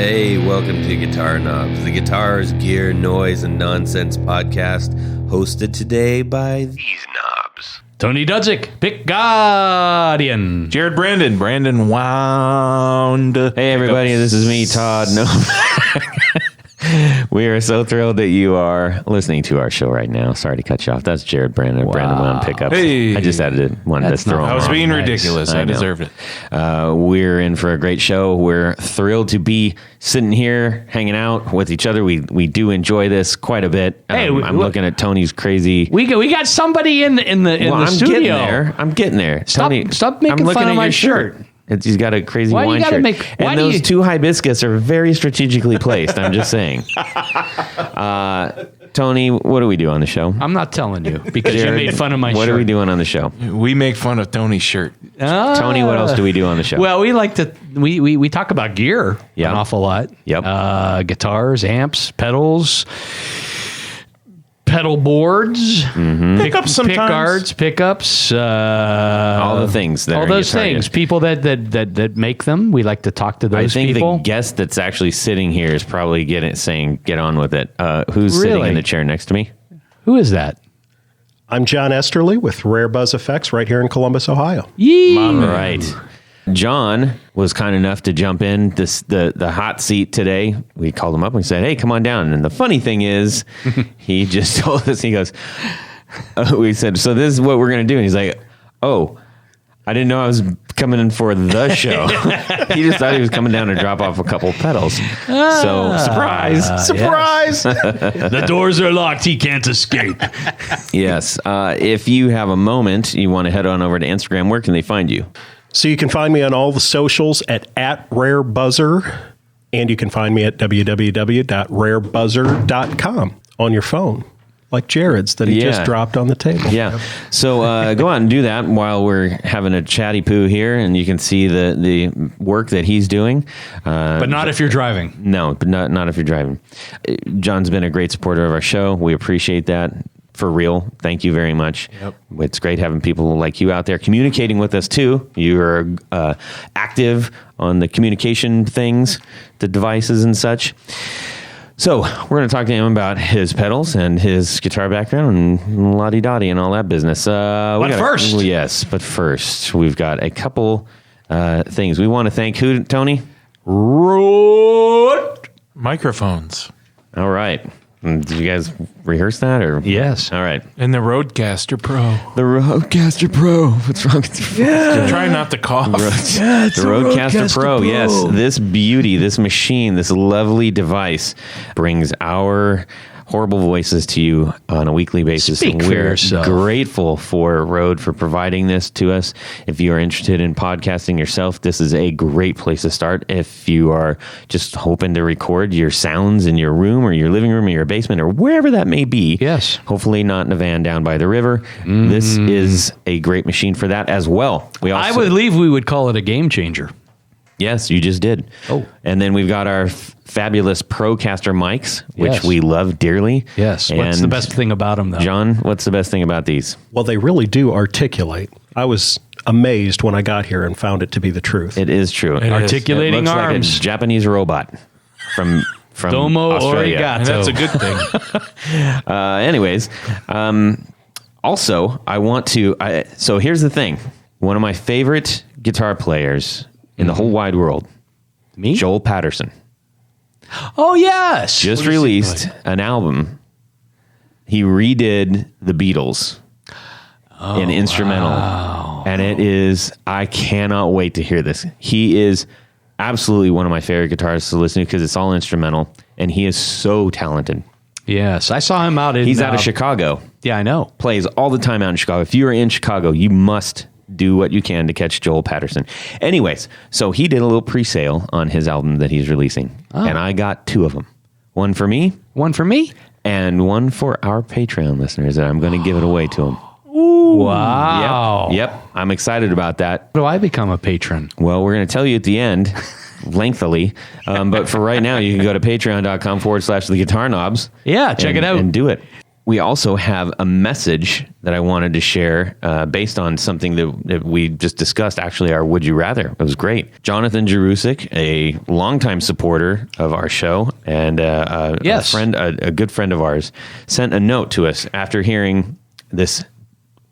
Hey, welcome to Guitar Knobs, the guitars, gear, noise, and nonsense podcast, hosted today by these knobs. Tony Dudzik, Pick Guardian. Jared Brandon Wound. Hey everybody, this is me, Todd. We are so thrilled that you are listening to our show right now. Sorry to cut you off. That's Jared Brandon Wound Pickups. Hey. I just wanted to throw him I was on. being Nice. ridiculous. I deserved it. We're in for a great show. We're thrilled to be sitting here hanging out with each other. We do enjoy this quite a bit. Hey, I'm looking at Tony's crazy. We got somebody in the I'm studio. getting there. Stop making fun of my shirt. He's got a crazy Why you wine gotta shirt. why And do those you- two hibiscus are very strategically placed. I'm just saying. Tony, what do we do on the show? I'm not telling you because you made fun of my shirt. What are we doing on the show? We make fun of Tony's shirt. Tony, what else do we do on the show? Well, we like to we talk about gear Yeah. an awful lot. Yep. Guitars, amps, pedals, pedal boards, Pickups sometimes. pick guards, pickups, all the things that all are in those guitar things. gear. People that make them. We like to talk to I those think people. the guest that's actually sitting here is probably saying, get on with it. Who's sitting Really? in the chair next to me? Who is that? I'm John Esterly with Rare Buzz Effects right here in Columbus, Ohio. Yee. All right. John was kind enough to jump in the hot seat today. We called him up and said, hey, come on down. And the funny thing is, he just told us, he goes, we said, so this is what we're going to do. And he's like, oh, I didn't know I was coming in for the show. He just thought he was coming down to drop off a couple pedals. So surprise. The doors are locked. He can't escape. Yes. If you have a moment, you want to head on over to Instagram, where can they find you? So you can find me on all the socials at @RareBuzzer, and you can find me at www.rarebuzzer.com on your phone, like Jared's that he Yeah. just dropped on the table. Yeah. So go out and do that while we're having a chatty poo here, and you can see the work that he's doing. But not if you're driving. No, but not if you're driving. John's been a great supporter of our show. We appreciate that. For real. Thank you very much. Yep. It's great having people like you out there communicating with us too. You are active on the communication things, the devices and such. So we're going to talk to him about his pedals and his guitar background and la-di-da-di and all that business. But first, we've got a couple things. We want to thank who, Tony? Rode. Microphones. All right. Did you guys rehearse that? Or Yes. All right. And the Rodecaster Pro. The Rodecaster Pro. What's wrong with you? Try not to cough. The Rodecaster Pro. Yes, this beauty, this machine, this lovely device brings our horrible voices to you on a weekly basis. Speak and for we're yourself. grateful for Rode for providing this to us. If you are interested in podcasting yourself, this is a great place to start. If you are just hoping to record your sounds in your room or your living room or your basement or wherever that may be, Yes. hopefully not in a van down by the river, this is a great machine for that as well. We I also, believe we would call it a game changer. Yes, you just did. Oh. And then we've got our fabulous Procaster mics, which Yes. we love dearly. Yes. What's And the best thing about them, though? John, what's the best thing about these? Well, they really do articulate. I was amazed when I got here and found it to be the truth. It is true. is. Articulating It looks arms. like a Japanese robot from Domo Australia. arigato. And that's a good thing. Anyways, also, I want to... so here's the thing. One of my favorite guitar players in the whole wide world, Me? Joel Patterson, Oh, yes. just released an album. He redid the Beatles in instrumental. Wow. And it is, I cannot wait to hear this. He is absolutely one of my favorite guitarists to listen to because it's all instrumental and he is so talented. Yes. I saw him out in... He's out of Chicago, Yeah, I know. plays all the time out in Chicago. If you are in Chicago, you must do what you can to catch Joel Patterson. Anyways, so he did a little pre-sale on his album that he's releasing. And I got two of them. One for me One for me? and one for our Patreon listeners that I'm going to give it away to them. Wow. Yep. I'm excited about that. How do I become a patron? Well, we're going to tell you at the end, lengthily. But for right now, you can go to patreon.com/the guitar knobs. Yeah, check it out. And do it. we also have a message that I wanted to share based on something that we just discussed, actually, our Would You Rather. It was great. Jonathan Jerusik, a longtime supporter of our show and Yes. a good friend of ours, sent a note to us after hearing this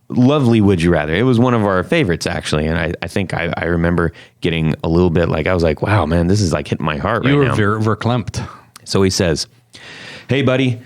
lovely Would You Rather. It was one of our favorites, actually, and I think I remember getting a little bit like, I was like, wow, man, this is like hitting my heart You right were now. verklempt. So he says, hey, buddy,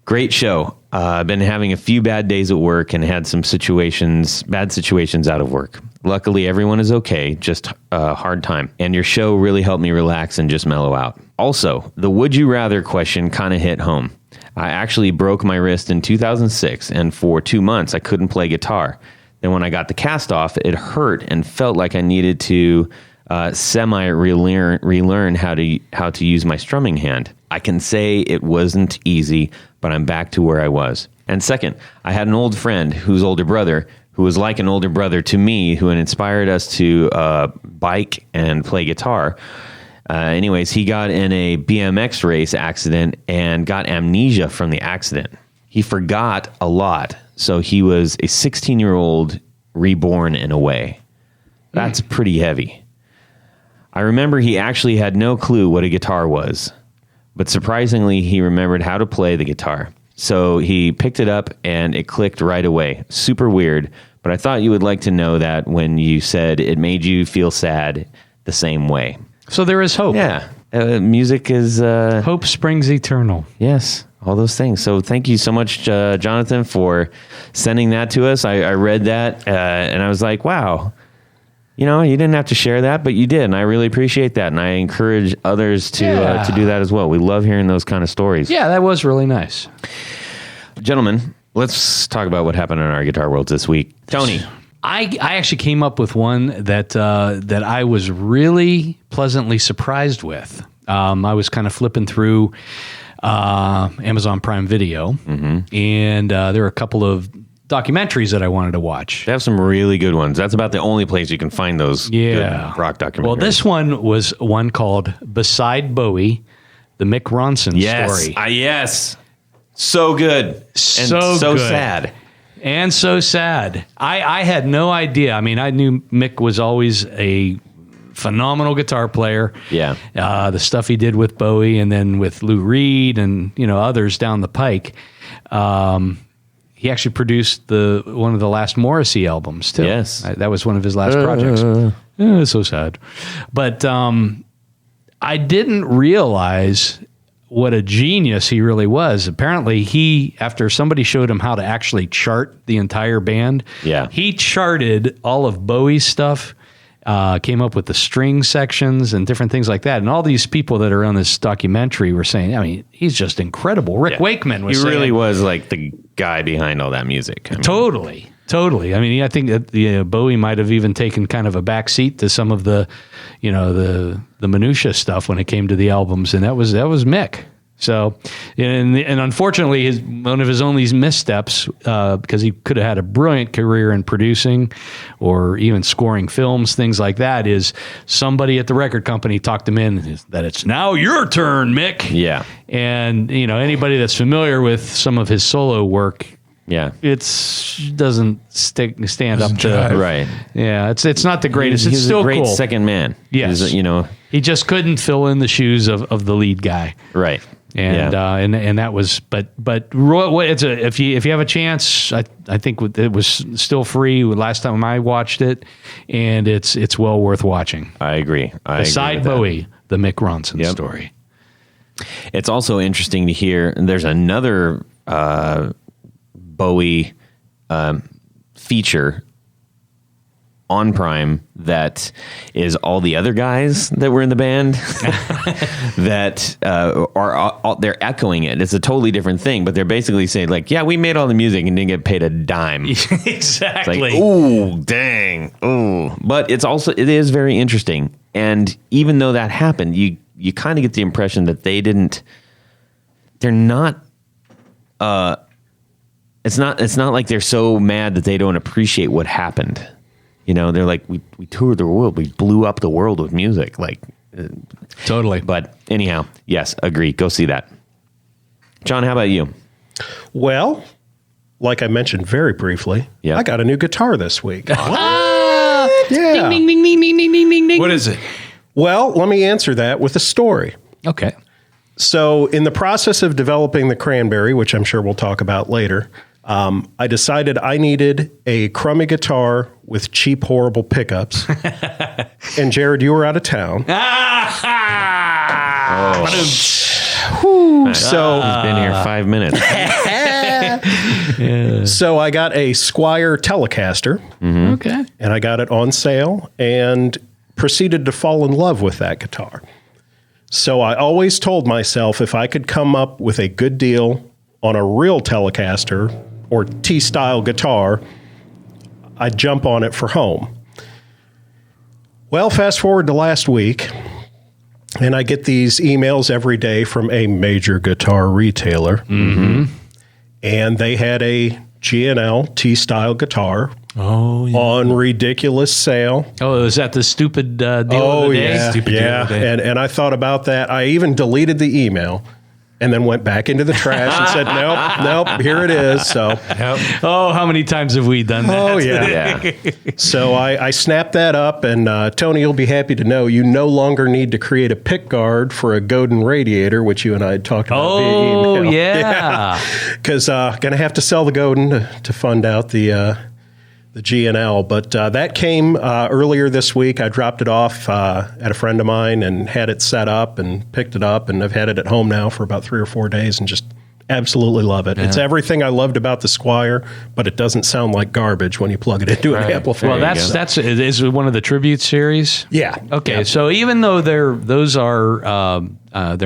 great show. I've been having a few bad days at work and had some bad situations out of work. Luckily, everyone is okay, just a hard time. And your show really helped me relax and just mellow out. Also, the Would You Rather question kind of hit home. I actually broke my wrist in 2006, and for 2 months, I couldn't play guitar. Then when I got the cast off, it hurt and felt like I needed to relearn how to use my strumming hand. I can say it wasn't easy, but I'm back to where I was. And second, I had an old friend whose older brother, who was like an older brother to me, who had inspired us to bike and play guitar. Anyways, he got in a BMX race accident and got amnesia from the accident. He forgot a lot, so he was a 16-year-old reborn in a way. That's pretty heavy. I remember he actually had no clue what a guitar was, but surprisingly, he remembered how to play the guitar. So he picked it up and it clicked right away. Super weird, but I thought you would like to know that when you said it made you feel sad the same way. So there is hope. Yeah, music is... Hope springs eternal. Yes, all those things. So thank you so much, Jonathan, for sending that to us. I read that and I was like, wow. You know, you didn't have to share that, but you did, and I really appreciate that, and I encourage others to do that as well. We love hearing those kind of stories. Yeah, that was really nice. Gentlemen, let's talk about what happened in our Guitar Worlds this week. Tony. I actually came up with one that I was really pleasantly surprised with. I was kind of flipping through Amazon Prime Video, and there were a couple of documentaries that I wanted to watch. They have some really good ones. That's about the only place you can find those good rock documentaries. Well, this one was one called Beside Bowie, the Mick Ronson story. Yes. So good. And so good. sad. And so sad. I had no idea. I mean, I knew Mick was always a phenomenal guitar player. Yeah. The stuff he did with Bowie and then with Lou Reed and, others down the pike. He actually produced one of the last Morrissey albums, too. Yes. That was one of his last projects. It's so sad. But I didn't realize what a genius he really was. Apparently, after somebody showed him how to actually chart the entire band, he charted all of Bowie's stuff, came up with the string sections and different things like that. And all these people that are on this documentary were saying, I mean, he's just incredible. Rick Wakeman was saying. He really was like the guy behind all that music. I mean, Totally. I mean, I think that Bowie might have even taken kind of a back seat to some of the minutia stuff when it came to the albums, and that was Mick. So, and unfortunately, one of his only missteps, because he could have had a brilliant career in producing or even scoring films, things like that, is somebody at the record company talked him in that it's now your turn, Mick. Yeah. And, anybody that's familiar with some of his solo work, it doesn't stand up to right. Yeah, it's not the greatest. It's He's still a great cool. second man. Yes, he just couldn't fill in the shoes of the lead guy. Right. And and that was but if you have a chance, I think it was still free last time I watched it, and it's well worth watching. I agree. Beside Bowie, the Mick Ronson story. It's also interesting to hear. There's another Bowie feature on Prime that is all the other guys that were in the band that they're echoing it. It's a totally different thing, but they're basically saying like, yeah, we made all the music and didn't get paid a dime. Exactly. It's like, ooh, dang. Ooh. But it is very interesting. And even though that happened, you kind of get the impression that they're not it's not like they're so mad that they don't appreciate what happened. They're like, we toured the world. We blew up the world with music. Like, totally. But anyhow, yes, agree. Go see that. John, how about you? Well, like I mentioned very briefly, Yep. I got a new guitar this week. Ah! Yeah. Ding, ding, ding, ding, ding, ding, ding, ding. What is it? Well, let me answer that with a story. Okay. So, in the process of developing the Cranberry, which I'm sure we'll talk about later, I decided I needed a crummy guitar with cheap, horrible pickups. And Jared, you were out of town. So He's been here 5 minutes. So I got a Squire Telecaster, Okay. and I got it on sale and proceeded to fall in love with that guitar. So I always told myself if I could come up with a good deal on a real Telecaster or T-style guitar, I'd jump on it for home. Well, fast forward to last week, and I get these emails every day from a major guitar retailer. And they had a G&L T-style guitar on ridiculous sale. Oh, is that the stupid deal of the day? yeah, Stupid deal yeah. of the day. And I thought about that. I even deleted the email and then went back into the trash and said, nope, here it is. So, Oh, how many times have we done that? oh yeah. Yeah. So I snapped that up, and Tony, you'll be happy to know you no longer need to create a pick guard for a Godin radiator, which you and I had talked about via Oh, email. yeah. Because going to have to sell the Godin to fund out the G&L. But that came earlier this week. I dropped it off at a friend of mine and had it set up and picked it up, and I've had it at home now for about 3 or 4 days and just absolutely love it. It's everything I loved about the Squire, but it doesn't sound like garbage when you plug it into an amplifier. Well, that's is it one of the tribute series? Yeah. Okay, Yeah. so even though they're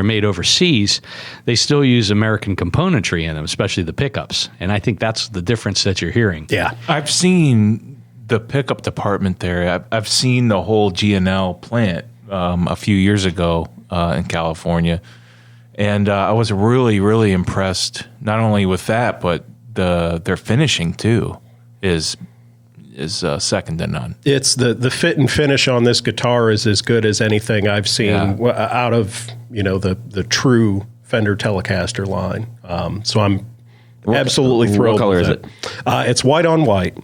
made overseas, they still use American componentry in them, especially the pickups. And I think that's the difference that you're hearing. Yeah. I've seen the pickup department there. I've seen the whole G&L plant a few years ago in California. And I was really, really impressed, not only with that, but their finishing, too, is second to none. It's the fit and finish on this guitar is as good as anything I've seen out of, the true Fender Telecaster line. So I'm absolutely thrilled. What color with is it? It's white on white.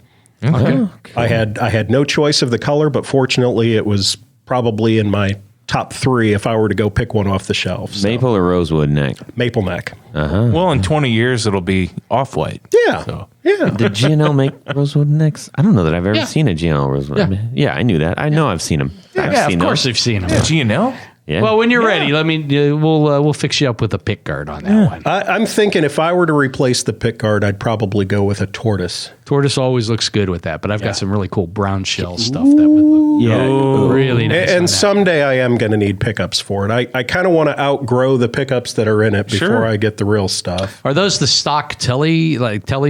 Okay. I had no choice of the color, but fortunately it was probably in my top 3 if I were to go pick one off the shelf. So, Maple or rosewood neck? maple neck. Well, in 20 years, it'll be off-white. Yeah. So. Yeah. Did GNL make rosewood necks? I don't know that I've ever seen a GNL rosewood. Yeah, I knew that. I know I've seen them. Yeah, of course they've seen them. G&L? Yeah. Well, when you're ready, we'll fix you up with a pick guard on that one. I'm thinking if I were to replace the pick guard, I'd probably go with a tortoise. Tortoise always looks good with that, but I've got some really cool brown shell stuff that would look really nice. on And that. someday I am going to need pickups for it. I kind of want to outgrow the pickups that are in it before I get the real stuff. Are those the stock Telly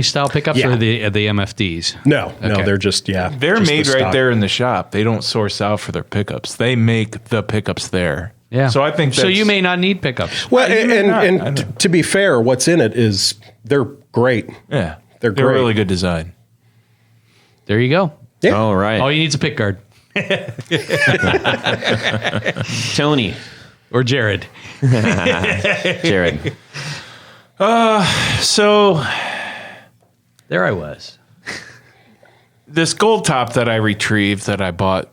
style pickups Yeah. or the MFDs? No, Okay. they're just, They're just made the right stock. there in the shop. They don't source out for their pickups. They make the pickups there. Yeah. So I think so. that's- You may not need pickups. Well, You may not. I and know. to be fair, what's in it is they're great. Yeah. They're great. really good design. There you go. Yeah. All right. All you need is a pick guard Tony, or Jared. Jared. So There I was. this gold top that I retrieved that I bought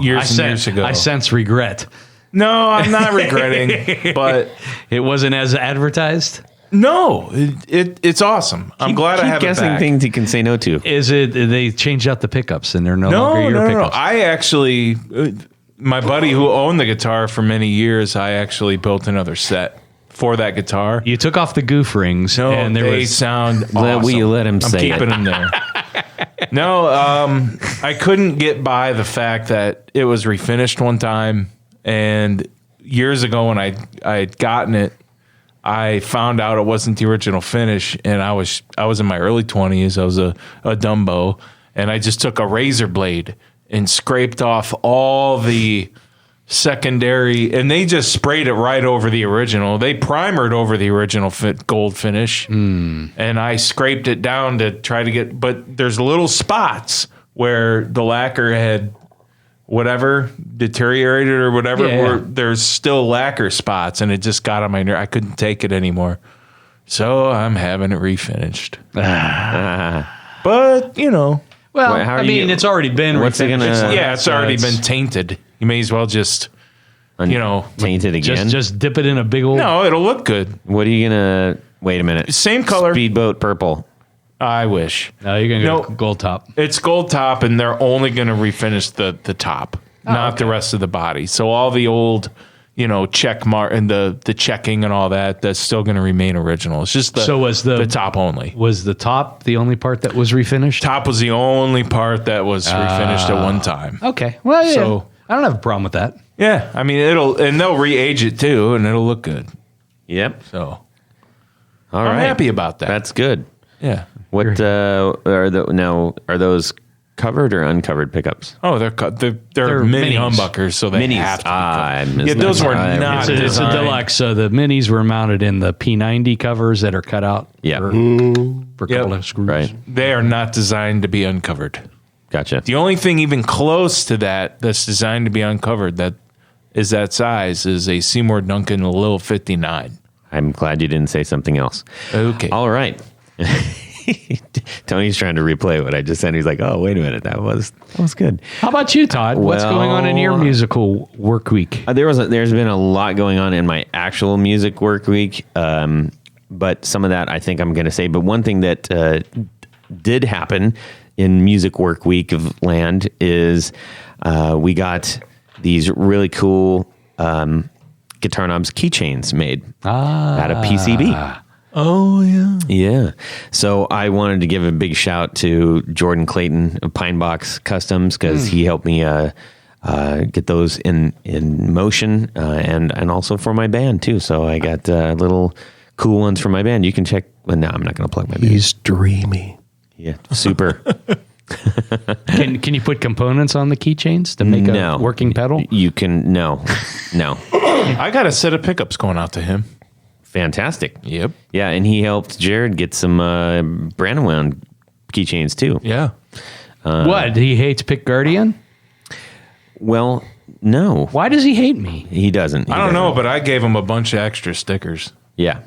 years ago. I sense regret. No, I'm not regretting, but It wasn't as advertised. no, it's awesome. I'm glad I Keep have guessing it back. things you can say no to. Is it they changed out the pickups and they're no longer your No. pickups? I actually, my buddy who owned the guitar for many years, I actually built another set for that guitar. You took off the goof rings No, and there they was sound awesome. Will you let him I'm say keeping it? them there. No, I couldn't get by the fact that it was refinished one time, and years ago when I had gotten it, I found out it wasn't the original finish, and I was in my early 20s. I was a Dumbo, and I just took a razor blade and scraped off all the secondary, and they just sprayed it right over the original. They primered over the original gold finish, and I scraped it down to try to get. But there's little spots where the lacquer had whatever deteriorated or whatever. Yeah. Where there's still lacquer spots, and it just got on my nerve. I couldn't take it anymore. So I'm having it refinished. But, you know. Well, Wait, how are I mean, you- it's already been. What's it refinished. gonna- Yeah, it's already been tainted. You may as well just, you know. Tainted again? Just dip it in a big old. No, it'll look good. What are you going to... Wait a minute. Same color. Speedboat purple. I wish. No, you're gonna go No. gold top. It's gold top, and they're only going to refinish the top, not the rest of the body. So all the old, you know, check mark and the checking and all that, that's still going to remain original. It's just the top only. Was the top the only part that was refinished? Top was the only part that was refinished at one time. Okay. Well, yeah. So- I don't have a problem with that. Yeah, I mean they'll re-age it too, and it'll look good. Yep. So All I'm right. happy about that. That's good. Yeah. What are those covered or uncovered pickups? Oh, they're mini minis. humbuckers, so they Minis. have to be I covered. missed Yeah, those that. were I not. missed it. It's a designed- deluxe. So the minis were mounted in the P90 covers that are cut out. Yeah. For a couple Yep. of screws. Right. They are not designed to be uncovered. Gotcha. The only thing even close to that's designed to be uncovered that is that size is a Seymour Duncan Lil 59. I'm glad you didn't say something else. Okay. All right. Tony's trying to replay what I just said. He's like, "Oh, wait a minute, that was good." How about you, Todd? What's going on in your musical work week? There's been a lot going on in my actual music work week, but some of that I think I'm going to say. But one thing that did happen in music work week of land is we got these really cool guitar knobs keychains made out of PCB. Oh, yeah. Yeah. So I wanted to give a big shout to Jordan Clayton of Pine Box Customs because he helped me get those in motion and also for my band too. So I got little cool ones for my band. You can check. Well, no, I'm not going to plug my band. He's dreamy. Yeah, super. Can you put components on the keychains to make a working pedal? You can no. I got a set of pickups going out to him. Fantastic. Yep. Yeah, and he helped Jared get some Brandon wound keychains too. Yeah. What? He hates Pick Guardian? Well, no, Why does he hate me? he doesn't. I don't know, but I gave him a bunch of extra stickers. Yeah.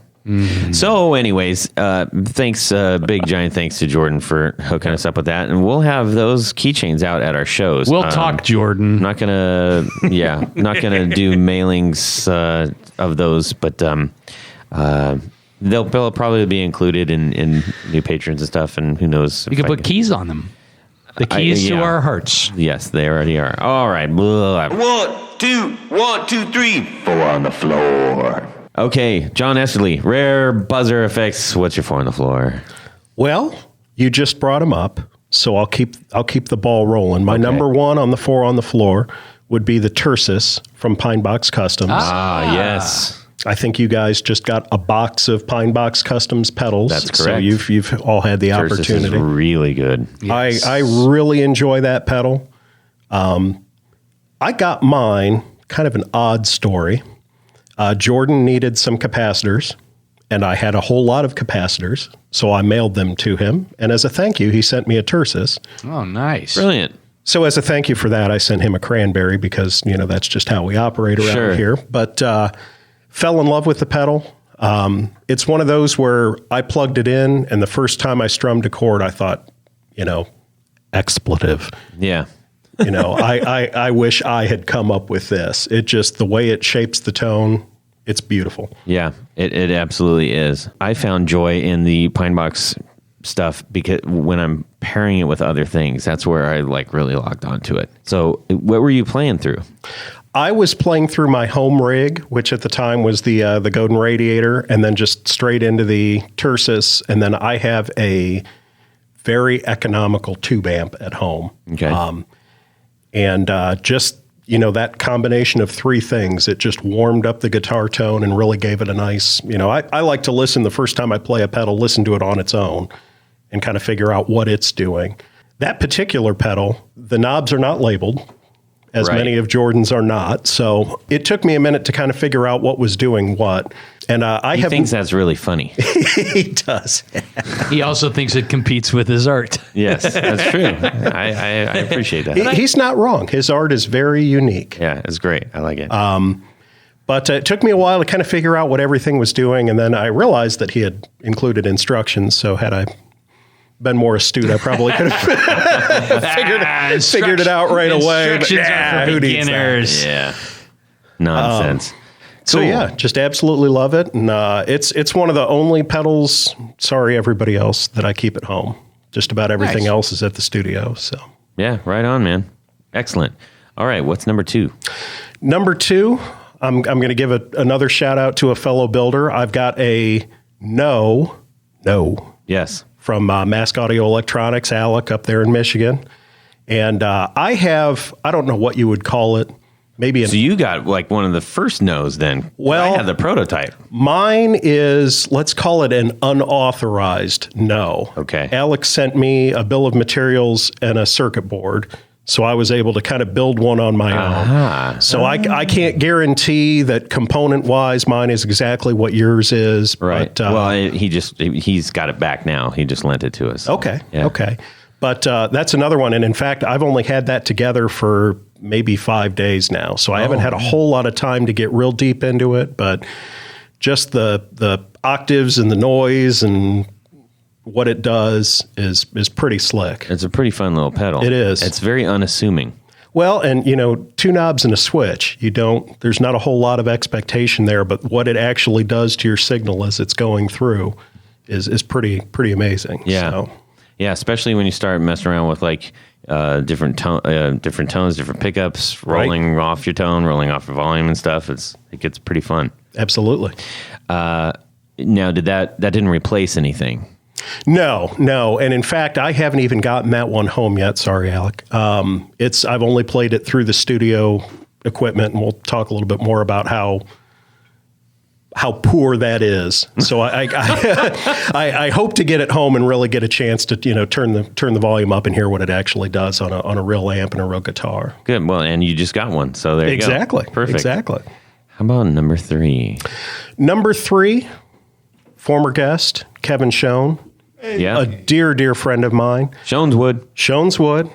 So, anyways, thanks, big giant thanks to Jordan for hooking us up with that, and we'll have those keychains out at our shows. We'll talk, Jordan. I'm not gonna, not gonna do mailings of those, but they'll probably be included in new patrons and stuff, and who knows? You can put keys on them. The keys to yeah. our hearts. Yes, they already are. All right. Blah. 1, 2, 3. 4 on the floor. Okay, John Esterly, rare buzzer effects. What's your 4 on the floor? Well, you just brought him up, so I'll keep the ball rolling. My number one on the 4 on the floor would be the Tersis from Pine Box Customs. Ah, yes. I think you guys just got a box of Pine Box Customs pedals. That's So correct. you've all had the Tersis is opportunity. really good. I really enjoy that pedal. I got mine, kind of an odd story. Jordan needed some capacitors, and I had a whole lot of capacitors, so I mailed them to him. And as a thank you, he sent me a Tersis. Oh, nice. Brilliant. So as a thank you for that, I sent him a cranberry because, that's just how we operate around Sure. here. But fell in love with the pedal. It's one of those where I plugged it in, and the first time I strummed a chord, I thought, expletive. Yeah. I wish I had come up with this. It just, the way it shapes the tone, it's beautiful. Yeah, it absolutely is. I found joy in the Pine Box stuff because when I'm pairing it with other things, that's where I really locked onto it. So what were you playing through? I was playing through my home rig, which at the time was the Godin Radiator, and then just straight into the Tersis. And then I have a very economical tube amp at home. Okay. And just, that combination of three things, it just warmed up the guitar tone and really gave it a nice, I like to listen the first time I play a pedal, listen to it on its own and kind of figure out what it's doing. That particular pedal, the knobs are not labeled, as Right. many of Jordan's are not. So it took me a minute to kind of figure out what was doing what. And He thinks that's really funny. he does. He also thinks it competes with his art. Yes, that's true. I appreciate that. He's not wrong. His art is very unique. Yeah, it's great. I like it. But it took me a while to kind of figure out what everything was doing, and then I realized that he had included instructions. So had I been more astute, I probably could have figured it out right away. But Instructions are for beginners. Yeah. Nonsense. So yeah, just absolutely love it, and it's one of the only pedals. Sorry, everybody else, that I keep at home. Just about everything else is at the studio. So Yeah, right on, man. Excellent. All right, what's number 2? Number 2, I'm going to give another shout out to a fellow builder. I've got a no Yes. from Mask Audio Electronics, Alec, up there in Michigan, and I don't know what you would call it. Maybe So you got like one of the first no's then. Well, I had the prototype. Mine is, let's call it an unauthorized no. Okay. Alex sent me a bill of materials and a circuit board, so I was able to kind of build one on my own. So I can't guarantee that component-wise mine is exactly what yours is. Right. But, Well, he's got it back now. He just lent it to us. Okay. Yeah. Okay. But that's another one. And in fact, I've only had that together for maybe 5 days now. So I haven't had a whole lot of time to get real deep into it, but just the octaves and the noise and what it does is pretty slick. It's a pretty fun little pedal. It is. It's very unassuming. Well, and 2 knobs and a switch. There's not a whole lot of expectation there, but what it actually does to your signal as it's going through is pretty amazing. Yeah. So. Yeah, especially when you start messing around with like different tones, different pickups, rolling off your tone, rolling off your volume and stuff. It gets pretty fun. Absolutely. Now, that didn't replace anything? No. And in fact, I haven't even gotten that one home yet. Sorry, Alec. I've only played it through the studio equipment, and we'll talk a little bit more about how poor that is. So I hope to get it home and really get a chance to turn the volume up and hear what it actually does on a real amp and a real guitar. Good. Well, and you just got one, so there you go. Exactly. Perfect. Exactly. How about number 3? Number 3, former guest Kevin Schoen, Yeah, a dear friend of mine. Shoneswood. Wood.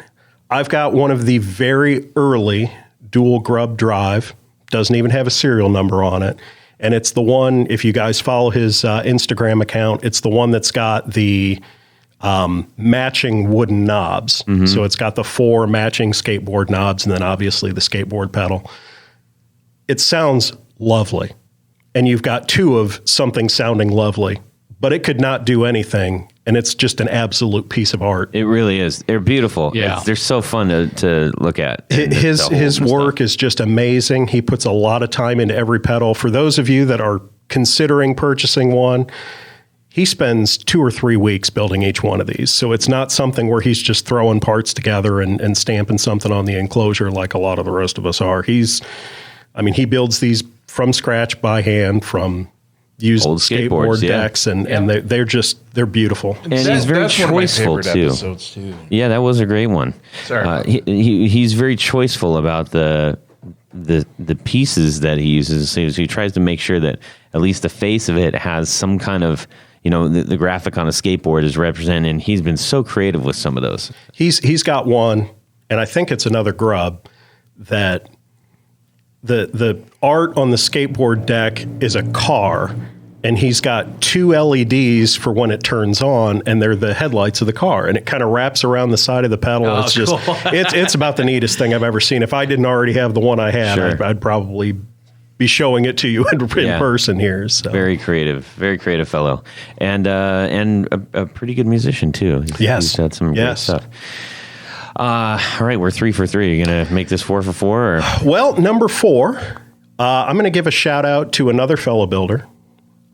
I've got one of the very early dual grub drive. Doesn't even have a serial number on it. And it's the one, if you guys follow his Instagram account, it's the one that's got the matching wooden knobs. Mm-hmm. So it's got the 4 matching skateboard knobs and then obviously the skateboard pedal. It sounds lovely. And you've got 2 of something sounding lovely, but it could not do anything. And it's just an absolute piece of art. It really is. They're beautiful. Yeah. They're so fun to look at. His work is just amazing. He puts a lot of time into every pedal. For those of you that are considering purchasing one, he spends 2 or 3 weeks building each one of these. So it's not something where he's just throwing parts together and stamping something on the enclosure like a lot of the rest of us are. He builds these from scratch by hand from used old skateboard decks, and they're beautiful. And he's very choiceful too. Episodes too. Yeah, that was a great one. Sorry. He's very choiceful about the pieces that he uses. So he tries to make sure that at least the face of it has some kind of, the graphic on a skateboard is represented. And he's been so creative with some of those. He's got one, and I think it's another grub that the art on the skateboard deck is a car, and he's got 2 LEDs for when it turns on, and they're the headlights of the car, and it kind of wraps around the side of the pedal. Oh, it's just cool. it's about the neatest thing I've ever seen. If I didn't already have the one I had, Sure. I'd probably be showing it to you in person here. So. Very creative fellow, and a pretty good musician too. He's had some great stuff. All right, we're 3 for 3. Are you going to make this 4 for 4? Or? Well, number 4, I'm going to give a shout out to another fellow builder,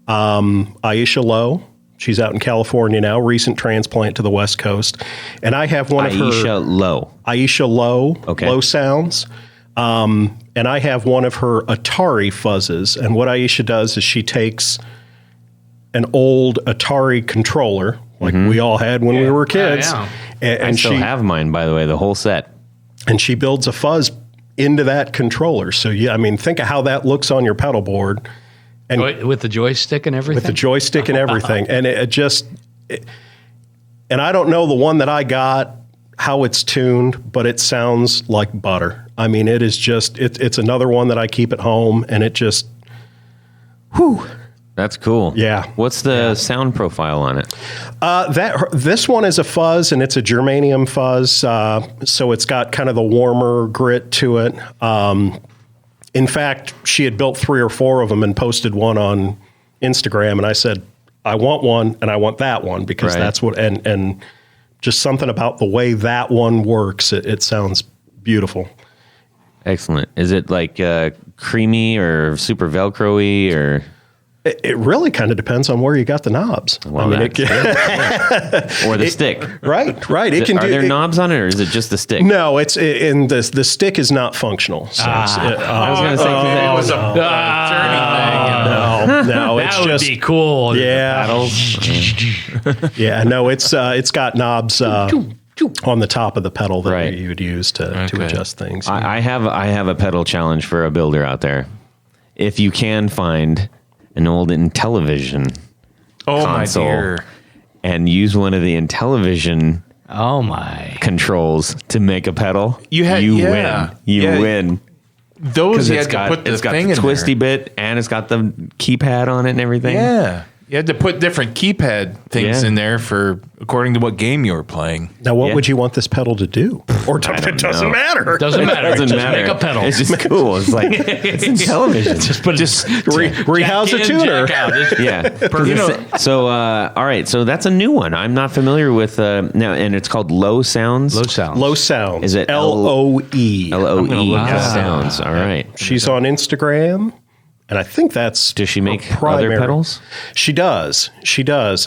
Aisha Lowe. She's out in California now, recent transplant to the West Coast. And I have one of her... Aisha Lowe. Okay. Low Sounds. And I have one of her Atari fuzzes. And what Aisha does is she takes an old Atari controller, like we all had when we were kids. Yeah. And I still have mine, by the way, the whole set. And she builds a fuzz into that controller. So, think of how that looks on your pedal board. And With the joystick and everything? With the joystick and everything. And and I don't know the one that I got how it's tuned, but it sounds like butter. I mean, it is just, it's another one that I keep at home, and it just, whew. That's cool. Yeah. What's the sound profile on it? This one is a fuzz, and it's a germanium fuzz, so it's got kind of the warmer grit to it. In fact, she had built 3 or 4 of them and posted one on Instagram, and I said, I want one, and I want that one, because that's what, and just something about the way that one works, it sounds beautiful. Excellent. Is it like creamy or super Velcro-y or? It really kind of depends on where you got the knobs. Well, or the stick. Right. Are there knobs on it, or is it just the stick? No, and the stick is not functional. So I was going to say it was a turning thing. No, it's that would just be cool. Yeah, yeah. No, it's got knobs on the top of the pedal that you would use to adjust things. I have a pedal challenge for a builder out there. If you can find an old Intellivision console my dear. and use one of the Intellivision controls to make a pedal, you win. You win. Those you had to put it's got the twisty bit, and it's got the keypad on it and everything. Yeah. You had to put different keypad things in there for according to what game you were playing. Now, what would you want this pedal to do? Or it doesn't matter. It doesn't matter. Doesn't just matter. make a pedal. It's just cool. It's like it's in television. Just rehouse a tuner. Yeah. So all right. So that's a new one. I'm not familiar with now, and it's called Low Sounds. Low Sounds. Is it LOE? LOE Sounds. All right. She's on Instagram. And I think that's does she make other pedals? She does.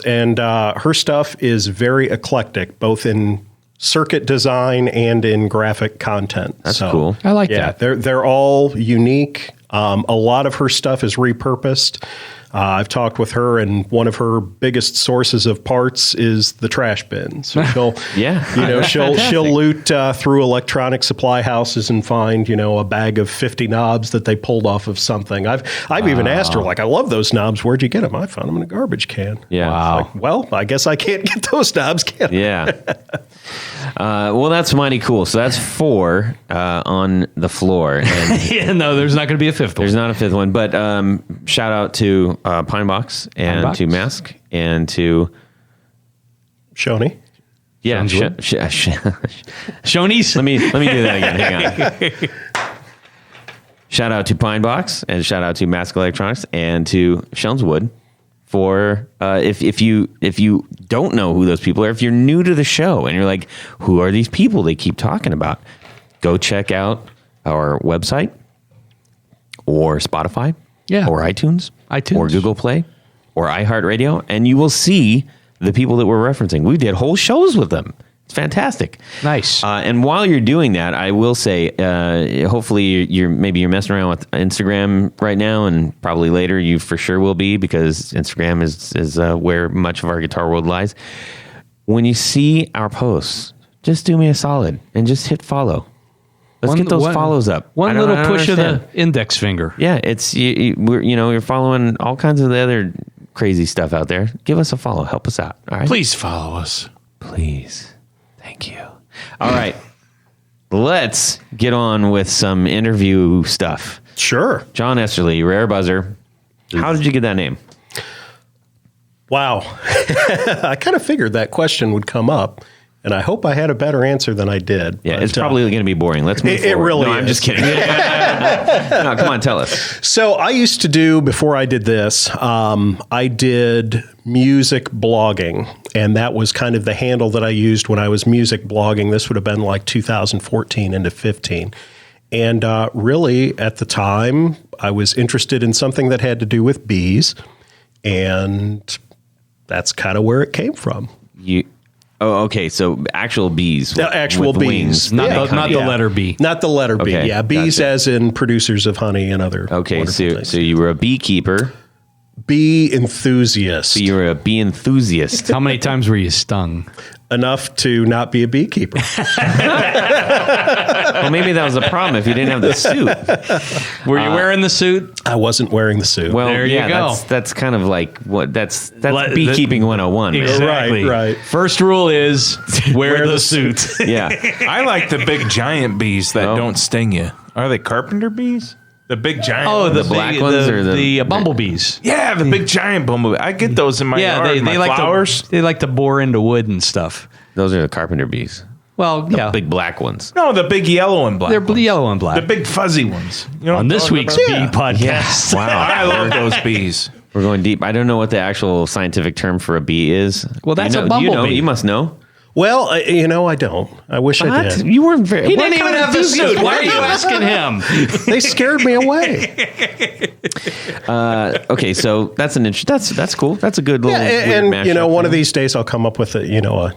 And her stuff is very eclectic, both in circuit design and in graphic content. That's cool. I like that. They're all unique. A lot of her stuff is repurposed. I've talked with her, and one of her biggest sources of parts is the trash bin. So she'll, she'll loot through electronic supply houses and find, a bag of 50 knobs that they pulled off of something. I've even asked her, I love those knobs. Where'd you get them? I found them in a garbage can. Yeah. Wow. Well, I guess I can't get those knobs, can I? Yeah. Well, that's mighty cool. So that's 4 on the floor. And no, there's not going to be a 5th one. There's not a 5th one, but shout out to Pine Box and to Mask and to Shoney. Yeah, Shoney's. Let me do that again. Hang on. Shout out to Pine Box and shout out to Mask Electronics and to Shelnswood for if you don't know who those people are, if you're new to the show and you're like, who are these people they keep talking about? Go check out our website or Spotify, or iTunes, or Google Play, or iHeartRadio, and you will see the people that we're referencing. We did whole shows with them. It's fantastic. Nice. And while you're doing that, I will say, hopefully you're messing around with Instagram right now, and probably later you for sure will be, because Instagram is where much of our guitar world lies. When you see our posts, just do me a solid and just hit follow. Let's get those follows up. One little push of the index finger. Yeah, it's you're following all kinds of the other crazy stuff out there. Give us a follow. Help us out. All right. Please follow us. Please. Thank you. All right. Let's get on with some interview stuff. Sure. John Esterly, Rare Buzzer. How did you get that name? Wow. I kind of figured that question would come up. And I hope I had a better answer than I did. Yeah, it's probably going to be boring. Let's move forward. It really is. I'm just kidding. No, come on, tell us. So I used to do, before I did this, I did music blogging. And that was kind of the handle that I used when I was music blogging. This would have been like 2014 into 15. And really, at the time, I was interested in something that had to do with bees. And that's kind of where it came from. Oh, okay. So actual bees. Actual with bees. Wings, not the letter B. Not the letter B. Okay, Yeah, bees gotcha. as in producers of honey and other Okay, wonderful things. so you were a beekeeper. Bee enthusiast. So you were a bee enthusiast. How many times were you stung? enough to not be a beekeeper. Well, maybe that was a problem if you didn't have the suit. Were you wearing the suit? I wasn't wearing the suit. Well, There you yeah, go. that's kind of like what that's Let- beekeeping 101. man. Exactly. Right. First rule is wear the suit. Yeah. I like the big giant bees that Oh. don't sting you. Are they carpenter bees? The big giant Oh, ones? the black big- ones the, or the bumblebees. Yeah, the big giant bumblebee. I get those in my Yeah, yard. they my like flowers. to they like to bore into wood and stuff. Those are the carpenter bees. Well, yeah, Big black ones. No, the big yellow and black. they're ones. yellow and The black. big fuzzy ones. You know what On I'm this talking week's about? bee podcast. Wow. I love those bees. We're going deep. I don't know what the actual scientific term for a bee is. Well, that's Do you a know, do you know? bumblebee. You must know. Well, I don't. I wish I did. You weren't very. He didn't even have the suit. Why are you asking him? They scared me away. Okay, so that's an that's cool. That's a good little. Yeah, weird and mashup one of there. these days I'll come up with a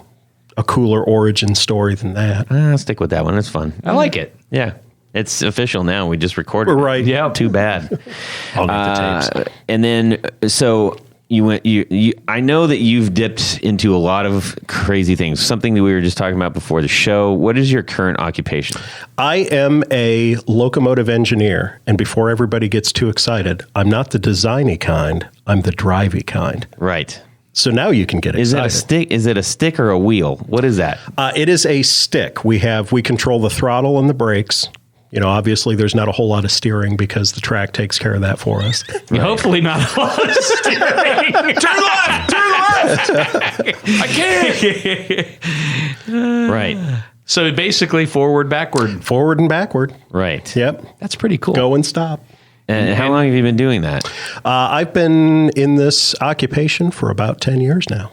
cooler origin story than that. I'll stick with that one. It's fun. I like it. Yeah, it's official now. We just recorded. it. Right. Yeah. Too bad. I'll get the tapes. And then so you went. You. I know that you've dipped into a lot of crazy things. Something that we were just talking about before the show. What is your current occupation? I am a locomotive engineer, and before everybody gets too excited, I'm not the designy kind. I'm the drivey kind. Right. So now you can get Is excited. it a stick? Is it a stick or a wheel? What is that? It is a stick. We control the throttle and the brakes. Obviously there's not a whole lot of steering because the track takes care of that for us. Hopefully not a lot of steering. Turn left! Turn left! I can't! Right. So basically forward, backward. Forward and backward. Right. Yep. That's pretty cool. Go and stop. And how long have you been doing that? I've been in this occupation for about 10 years now.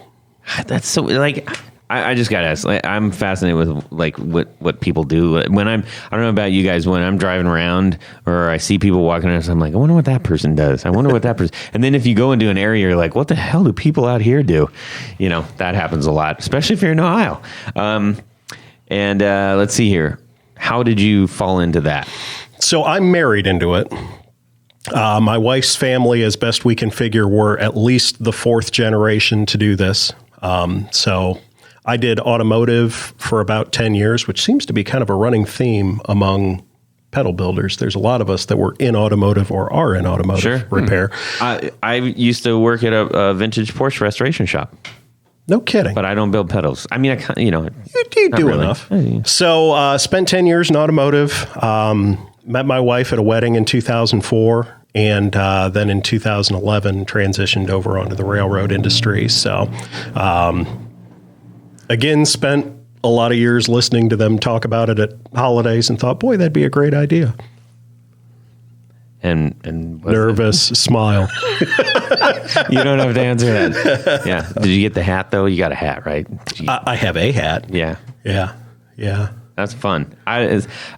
That's so like. I just gotta ask. Like, I'm fascinated with like what people do when I don't know about you guys. When I'm driving around or I see people walking around, I'm like, I wonder what that person does. I wonder what that person. And then if you go into an area, you're like, what the hell do people out here do? That happens a lot, especially if you're in Ohio. And let's see here. How did you fall into that? So I'm married into it. My wife's family, as best we can figure, were at least the fourth generation to do this. So I did automotive for about 10 years, which seems to be kind of a running theme among pedal builders. There's a lot of us that were in automotive or are in automotive Sure. repair. I used to work at a vintage Porsche restoration shop, No kidding. but I don't build pedals. I mean, You do not really. enough. Yeah. So spent 10 years in automotive. Met my wife at a wedding in 2004. And then in 2011, transitioned over onto the railroad industry. So, again, spent a lot of years listening to them talk about it at holidays and thought, boy, that'd be a great idea. and what's Nervous, smile. You don't have to answer that. Yeah. Did you get the hat though? You got a hat, right? I have a hat. Yeah. Yeah. That's fun.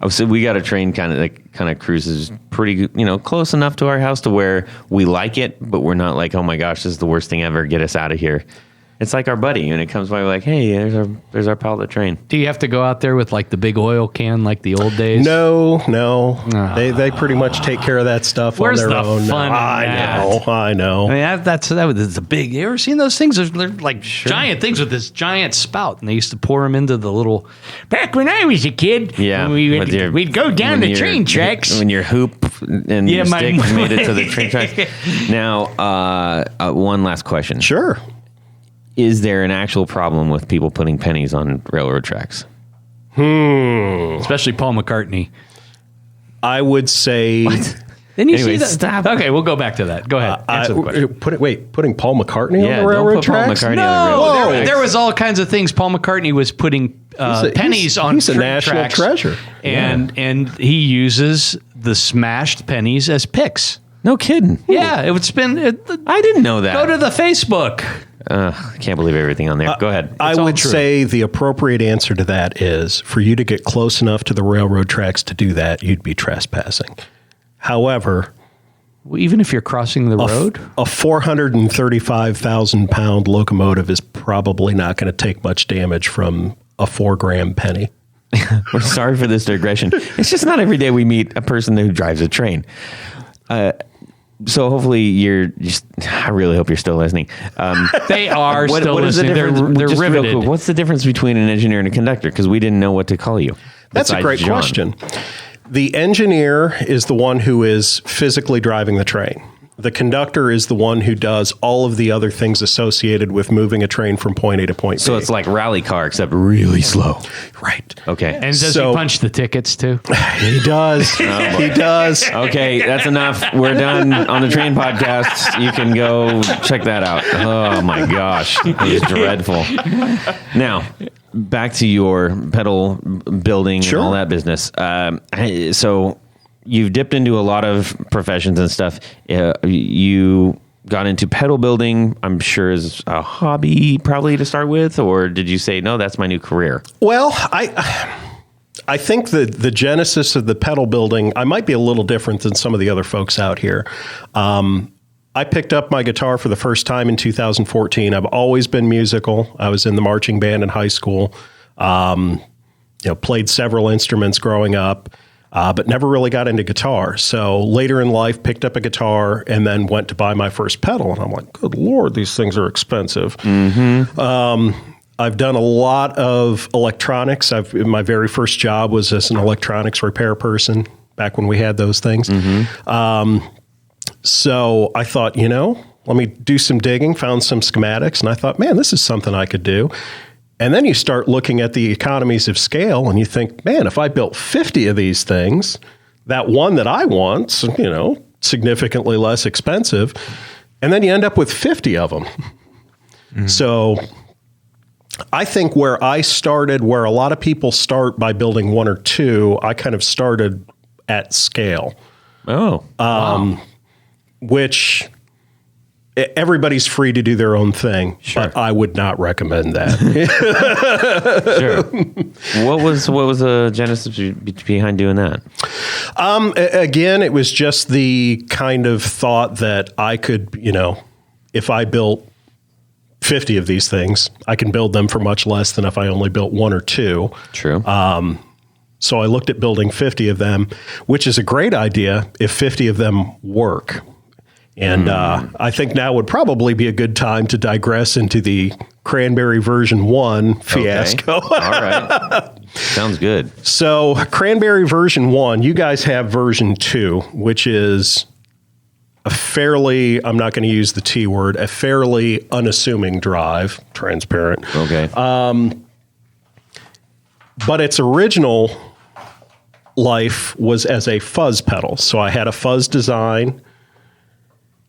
So we got a train kind of cruises pretty, close enough to our house to where we like it, but we're not like, oh my gosh, this is the worst thing ever. Get us out of here. It's like our buddy, and it comes by, we're like, hey, there's our pal that train. Do you have to go out there with like the big oil can like the old days? No. They pretty much take care of that stuff Where's on their the own. fun in I know. I mean, that was a big. You ever seen those things? They're like giant things with this giant spout, and they used to pour them into the little. Back when I was a kid, Yeah. we'd go down the train tracks. When your hoop and your my- stick made it to the train tracks. Now, one last question. Sure. Is there an actual problem with people putting pennies on railroad tracks? Especially Paul McCartney. I would say. Didn't you Anyway, see that? stop. Okay, we'll go back to that. Go ahead. Answer the question. Putting Paul McCartney on the don't railroad put Paul tracks? McCartney on the No, railroad there, tracks. there was all kinds of things. Paul McCartney was putting pennies on he's a train national tracks, treasure. and he uses the smashed pennies as picks. No kidding. Yeah, it would spin. I didn't know that. Go to the Facebook. I can't believe everything on there. Go ahead. I would say the appropriate answer to that is for you to get close enough to the railroad tracks to do that, you'd be trespassing. However, Even if you're crossing the road? a 435,000 pound locomotive is probably not going to take much damage from a 4-gram penny. We're sorry for this digression. It's just not every day we meet a person who drives a train. So hopefully you're just, I really hope you're still listening. They are still what is the listening. difference? They're Just real riveted. quick, what's the difference between an engineer and a conductor? Because we didn't know what to call you. That's a besides great John. question. The engineer is the one who is physically driving the train. The conductor is the one who does all of the other things associated with moving a train from point A to point B. So it's like rally car, except really slow. right. Okay. And does So- he punch the tickets too? He does. He does. Okay, that's enough. We're done on the train podcast. You can go check that out. Oh my gosh, it was dreadful. Now, back to your pedal building Sure. and all that business. So you've dipped into a lot of professions and stuff. You got into pedal building, I'm sure, as a hobby probably to start with, or did you say, no, that's my new career? Well, I think the genesis of the pedal building, I might be a little different than some of the other folks out here. I picked up my guitar for the first time in 2014. I've always been musical. I was in the marching band in high school. Played several instruments growing up, but never really got into guitar. So later in life, picked up a guitar and then went to buy my first pedal. And I'm like, good Lord, these things are expensive. I've done a lot of electronics. My very first job was as an electronics repair person back when we had those things. So I thought, let me do some digging, found some schematics, and I thought, man, this is something I could do. And then you start looking at the economies of scale and you think, man, if I built 50 of these things, that one that I want, significantly less expensive. And then you end up with 50 of them. So I think where I started, where a lot of people start by building one or two, I kind of started at scale. Oh, Which everybody's free to do their own thing, but I would not recommend that. sure. What was the genesis behind doing that? Again, it was just the kind of thought that I could, if I built 50 of these things, I can build them for much less than if I only built one or two. True. So I looked at building 50 of them, which is a great idea if 50 of them work. And I think now would probably be a good time to digress into the Cranberry version 1 fiasco. Okay. All right. Sounds good. So Cranberry version 1, you guys have version 2, which is a fairly, I'm not going to use the T word, a fairly unassuming drive, transparent. Okay. But its original life was as a fuzz pedal. So I had a fuzz design,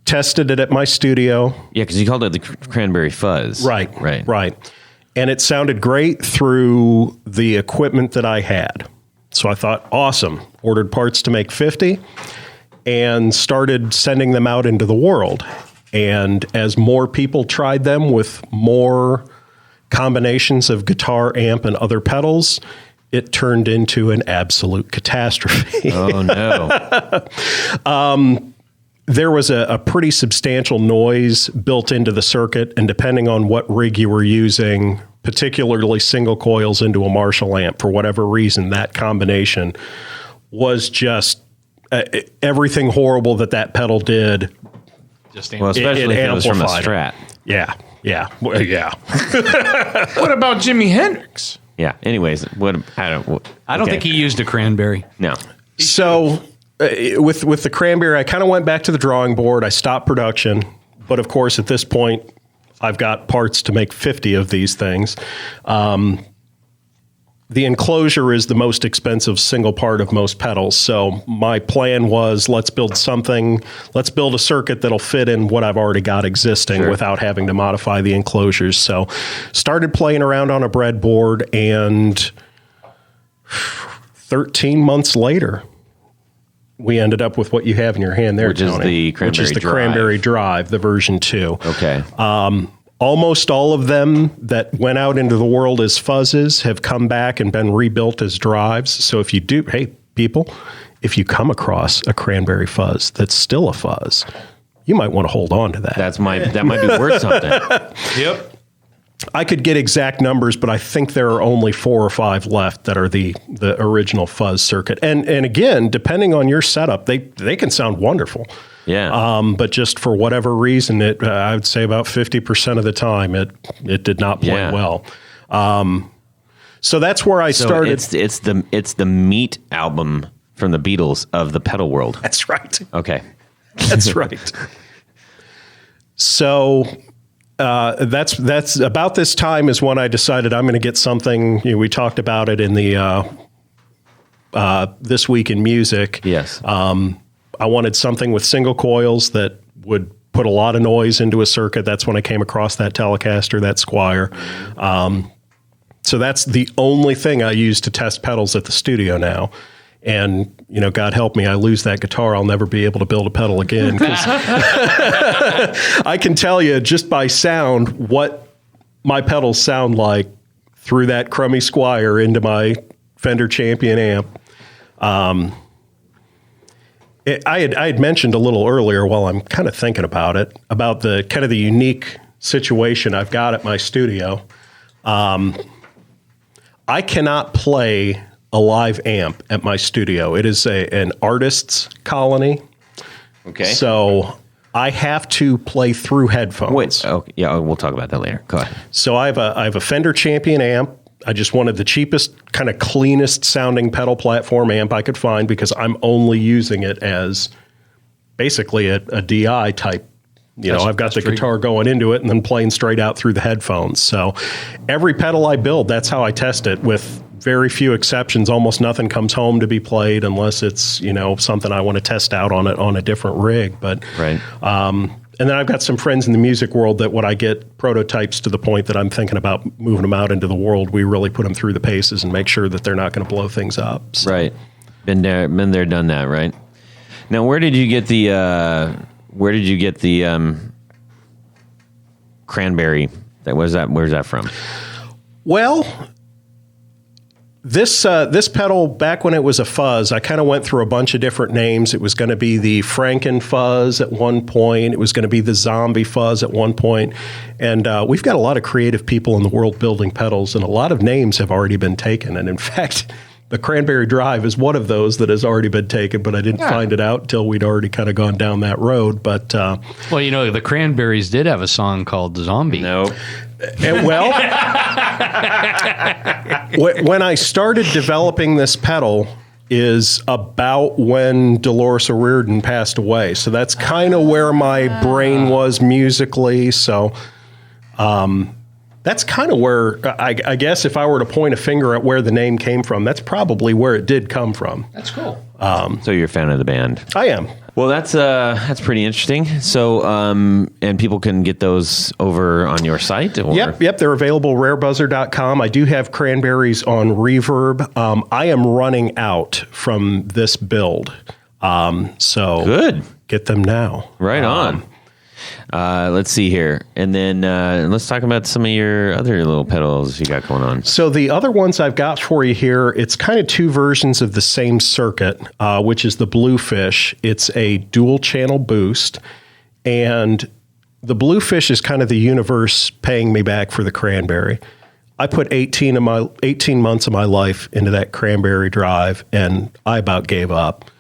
tested it at my studio. Yeah, because you called it the Cranberry Fuzz. Right. Right. And it sounded great through the equipment that I had. So I thought, awesome. Ordered parts to make 50 and started sending them out into the world. And as more people tried them with more combinations of guitar, amp, and other pedals, it turned into an absolute catastrophe. Oh, no. There was a pretty substantial noise built into the circuit, and depending on what rig you were using, particularly single coils into a Marshall amp, for whatever reason, that combination was just everything horrible that pedal did. Well, especially if it was from a amplified Strat. Yeah. What about Jimi Hendrix? Yeah. Anyways, I don't think he used a Cranberry. No. So with the Cranberry, I kind of went back to the drawing board. I stopped production, but of course, at this point, I've got parts to make 50 of these things. The enclosure is the most expensive single part of most pedals. So my plan was, let's build a circuit that'll fit in what I've already got existing without having to modify the enclosures. So started playing around on a breadboard, and 13 months later, we ended up with what you have in your hand there, Which is Tony, the Cranberry Drive, the version 2. Okay. Almost all of them that went out into the world as fuzzes have come back and been rebuilt as drives. So if you if you come across a Cranberry fuzz that's still a fuzz, you might want to hold on to that. That might be worth something. Yep. I could get exact numbers, but I think there are only 4 or 5 left that are the original fuzz circuit. And again, depending on your setup, they can sound wonderful. Yeah. But just for whatever reason, I would say about 50% of the time it did not play well. So that's where I started. It's the Meat album from the Beatles of the pedal world. That's right. Okay. That's right. So that's about this time is when I decided I'm going to get something. We talked about it in the This Week in Music. Yes. I wanted something with single coils that would put a lot of noise into a circuit. That's when I came across that Telecaster, that Squier. So that's the only thing I use to test pedals at the studio now. And, God help me, I lose that guitar, I'll never be able to build a pedal again. 'Cause I can tell you just by sound what my pedals sound like through that crummy Squier into my Fender Champion amp. I had mentioned a little earlier while I'm kind of thinking about it, about the kind of the unique situation I've got at my studio. I cannot play a live amp at my studio. It is an artist's colony. Okay. So I have to play through headphones. Wait. Oh, yeah. We'll talk about that later. Go ahead. So I have a Fender Champion amp. I just wanted the cheapest, kind of cleanest sounding pedal platform amp I could find because I'm only using it as basically a DI type. I've got the guitar going into it and then playing straight out through the headphones. So every pedal I build, that's how I test it with very few exceptions. Almost nothing comes home to be played unless it's, something I want to test out on a different rig. But, right. And then I've got some friends in the music world that when I get prototypes to the point that I'm thinking about moving them out into the world, we really put them through the paces and make sure that they're not going to blow things up. So. Right. Been there, done that, right? Now, where did you get the cranberry? Where's that from? Well, this pedal, back when it was a fuzz, I kind of went through a bunch of different names. It was going to be the Franken fuzz at one point. It was going to be the zombie fuzz at one point. And we've got a lot of creative people in the world building pedals, and a lot of names have already been taken. And in fact, the Cranberry Drive is one of those that has already been taken, but I didn't find it out until we'd already kind of gone down that road. But the Cranberries did have a song called Zombie. No. Well, when I started developing this pedal is about when Dolores O'Riordan passed away. So that's kind of where my brain was musically. So that's kind of where, I guess if I were to point a finger at where the name came from, that's probably where it did come from. That's cool. So you're a fan of the band? I am. Well, that's pretty interesting. So, and people can get those over on your site? Or? Yep. They're available, rarebuzzer.com. I do have Cranberries on Reverb. I am running out from this build. So good. Get them now. Right on. Let's see here. And then let's talk about some of your other little pedals you got going on. So the other ones I've got for you here, it's kind of two versions of the same circuit, which is the Bluefish. It's a dual channel boost. And the Bluefish is kind of the universe paying me back for the Cranberry. I put 18 months of my life into that Cranberry Drive, and I about gave up.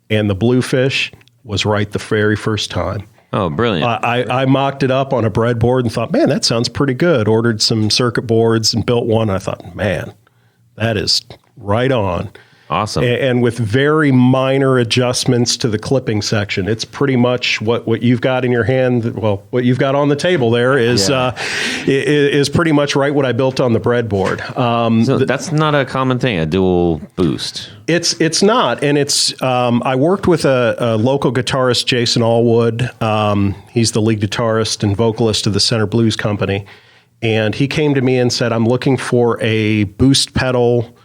And the Bluefish was right the very first time. Oh, brilliant. I mocked it up on a breadboard and thought, man, that sounds pretty good. Ordered some circuit boards and built one. I thought, man, that is right on. Awesome. And with very minor adjustments to the clipping section. It's pretty much what you've got in your hand. Well, what you've got on the table there is pretty much right what I built on the breadboard. So that's not a common thing, a dual boost. It's not. And it's I worked with a local guitarist, Jason Allwood. He's the lead guitarist and vocalist of the Center Blues Company. And he came to me and said, I'm looking for a boost pedal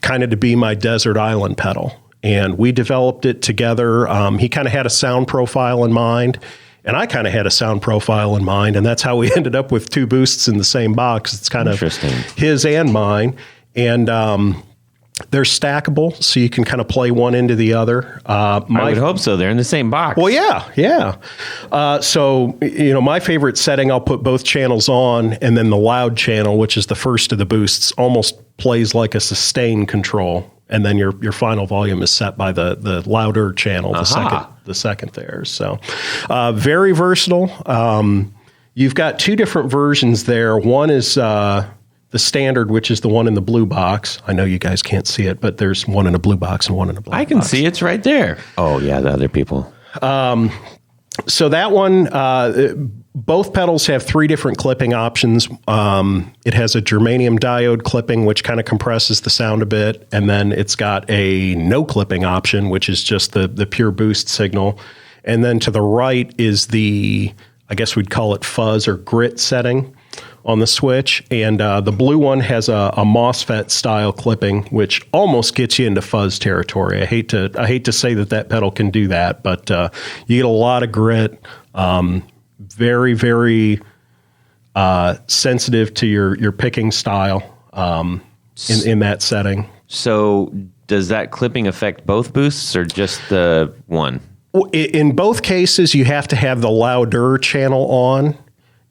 kind of to be my desert island pedal. And we developed it together. He kind of had a sound profile in mind, and I kind of had a sound profile in mind. And that's how we ended up with two boosts in the same box. It's kind of his and mine. And they're stackable, so you can kind of play one into the other. I would hope so. They're in the same box. Well, yeah. So, my favorite setting, I'll put both channels on, and then the loud channel, which is the first of the boosts, almost plays like a sustain control. and then your final volume is set by the louder channel, the second there. So very versatile. You've got two different versions there. One is the standard, which is the one in the blue box. I know you guys can't see it, but there's one in a blue box and one in a black box. I can see it's right there. Oh, yeah, the other people. So that one, both pedals have three different clipping options. It has a germanium diode clipping, which kind of compresses the sound a bit. And then it's got a no clipping option, which is just the pure boost signal. And then to the right is the, I guess we'd call it fuzz or grit setting on the switch. And the blue one has a MOSFET style clipping, which almost gets you into fuzz territory. I hate to say that pedal can do that, but you get a lot of grit. Very, very sensitive to your picking style in that setting. So does that clipping affect both boosts or just the one? In both cases, you have to have the louder channel on.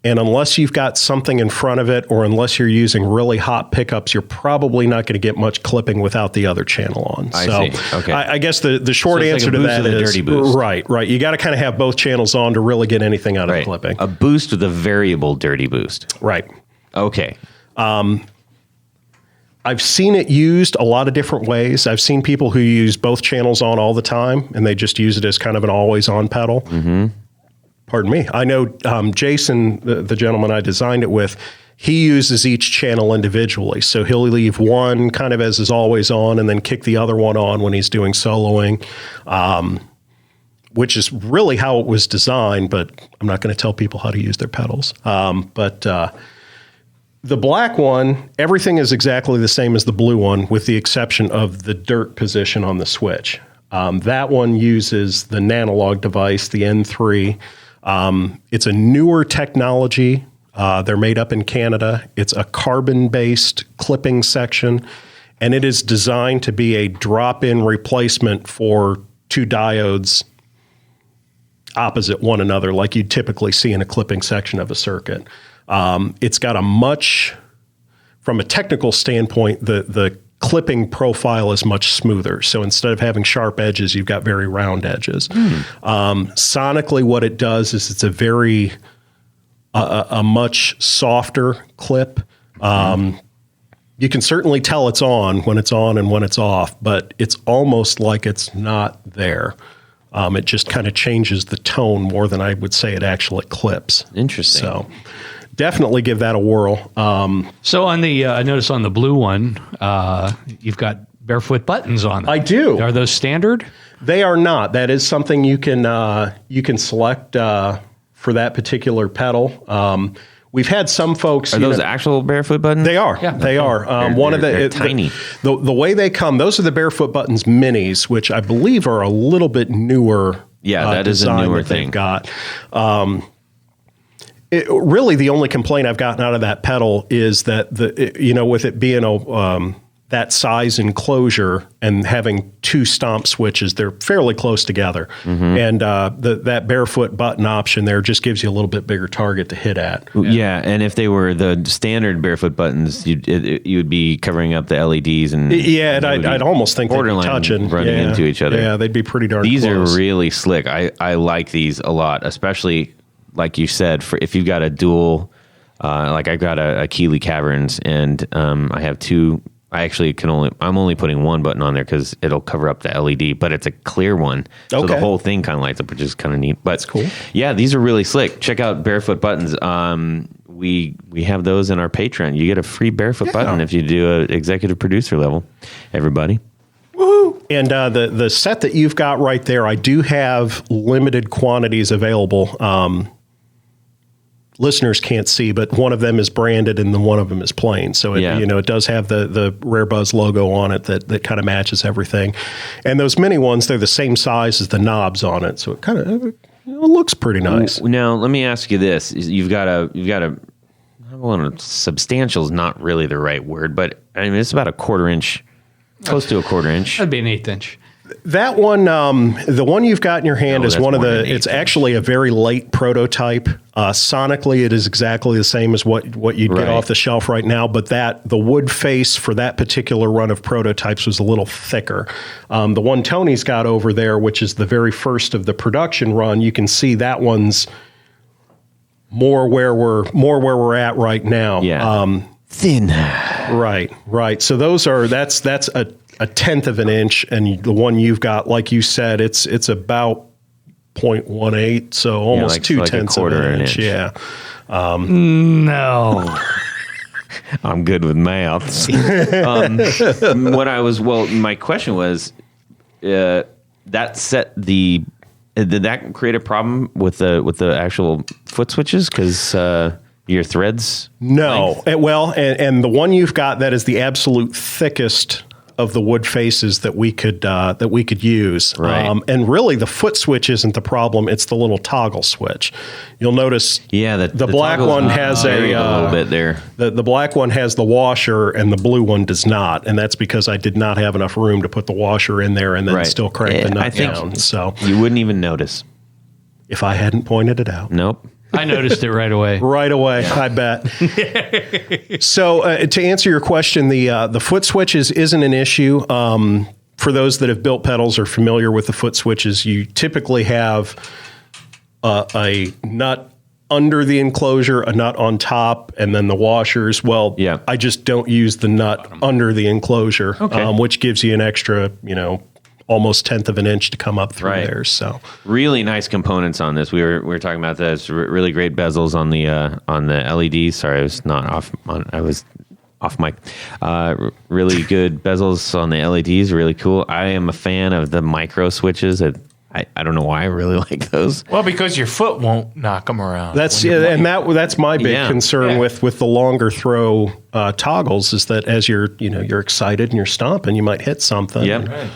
And unless you've got something in front of it, or unless you're using really hot pickups, you're probably not going to get much clipping without the other channel on. I see. Okay. I guess the short answer to that is dirty boost. Right. You got to kind of have both channels on to really get anything out of clipping. A boost with a variable dirty boost. Right. Okay. I've seen it used a lot of different ways. I've seen people who use both channels on all the time, and they just use it as kind of an always-on pedal. Mm-hmm. Pardon me. I know Jason, the gentleman I designed it with, he uses each channel individually. So he'll leave one kind of as his always on and then kick the other one on when he's doing soloing, which is really how it was designed, but I'm not going to tell people how to use their pedals. But the black one, everything is exactly the same as the blue one, with the exception of the dirt position on the switch. That one uses the Nanolog device, the N3. It's a newer technology. They're made up in Canada. It's a carbon-based clipping section, and it is designed to be a drop-in replacement for two diodes opposite one another, like you'd typically see in a clipping section of a circuit. It's got from a technical standpoint, the clipping profile is much smoother. So instead of having sharp edges, you've got very round edges. Sonically, what it does is it's a much softer clip. You can certainly tell it's on and when it's off, but it's almost like it's not there. It just kind of changes the tone more than I would say it actually clips. Interesting. So definitely give that a whirl. So on the, I noticed on the blue one, you've got barefoot buttons on them. I do. Are those standard? They are not. That is something you can select for that particular pedal. We've had some folks. Are those actual barefoot buttons? They are. Yeah. They are. They're tiny. The way they come, those are the barefoot buttons minis, which I believe are a little bit newer. Yeah, that is a newer thing. Got. Really, the only complaint I've gotten out of that pedal is that with it being that size enclosure and having two stomp switches, they're fairly close together, and that barefoot button option there just gives you a little bit bigger target to hit at. Yeah, and if they were the standard barefoot buttons, you'd be covering up the LEDs and I'd almost think they'd be touching, running into each other. Yeah, they'd be pretty darn These close. are really slick. I like these a lot, especially like you said, for if you've got a dual, like I've got a Keeley Caverns, and I have two. I'm only putting one button on there because it'll cover up the LED, but it's a clear one. So the whole thing kind of lights up, which is kind of neat. But that's cool. Yeah, these are really slick. Check out Barefoot Buttons. We have those in our Patreon. You get a free Barefoot button if you do an executive producer level, everybody. Woo! And the set that you've got right there, I do have limited quantities available. Listeners can't see, but one of them is branded and then one of them is plain. So it does have the Rare Buzz logo on it that kind of matches everything. And those mini ones, they're the same size as the knobs on it, so it kind of looks pretty nice. Now, let me ask you this: you've got a substantial is not really the right word, but I mean it's about a quarter inch, close to a quarter inch. That'd be an 1/8 inch. That one, the one you've got in your hand is that's one of more the, than it's 8 actually a very late prototype. Sonically, it is exactly the same as what you'd get Right. off the shelf right now, but the wood face for that particular run of prototypes was a little thicker. The one Tony's got over there, which is the very first of the production run, you can see that one's more where we're at right now. Yeah. Thin. Right. So that's a tenth of an inch, and the one you've got, like you said, it's about 0.18, so almost like 2/10 a quarter of an an inch. inch. Yeah. No. I'm good with mouths. My question was, that set the. Did that create a problem with the actual foot switches? Because your threads. No. And the one you've got, that is the absolute thickest of the wood faces that we could use. Right. And really, the foot switch isn't the problem; it's the little toggle switch. You'll notice. Yeah, the black toggles one has varied a little bit there. The black one has the washer, and the blue one does not, and that's because I did not have enough room to put the washer in there and then Right. still crank the I nut think down. So you wouldn't even notice. if I hadn't pointed it out. Nope. I noticed it right away. Right away, I bet. So to answer your question, the foot switches isn't an issue. For those that have built pedals or familiar with the foot switches, you typically have a nut under the enclosure, a nut on top, and then the washers. Well, Yeah. I just don't use the nut under the enclosure, Okay. which gives you an extra, almost tenth of an inch to come up through Right. there. So Really nice components on this. We were talking about this. Really great bezels on the LEDs. Sorry, I was not off. I was off mic. Really good bezels on the LEDs. Really cool. I am a fan of the micro switches. I don't know why I really like those. Well, because your foot won't knock them around. that's when you're playing. and that's my big Yeah. concern Yeah. with the longer throw toggles is that as you're excited and you're stomping, you might hit something. Yep. Right.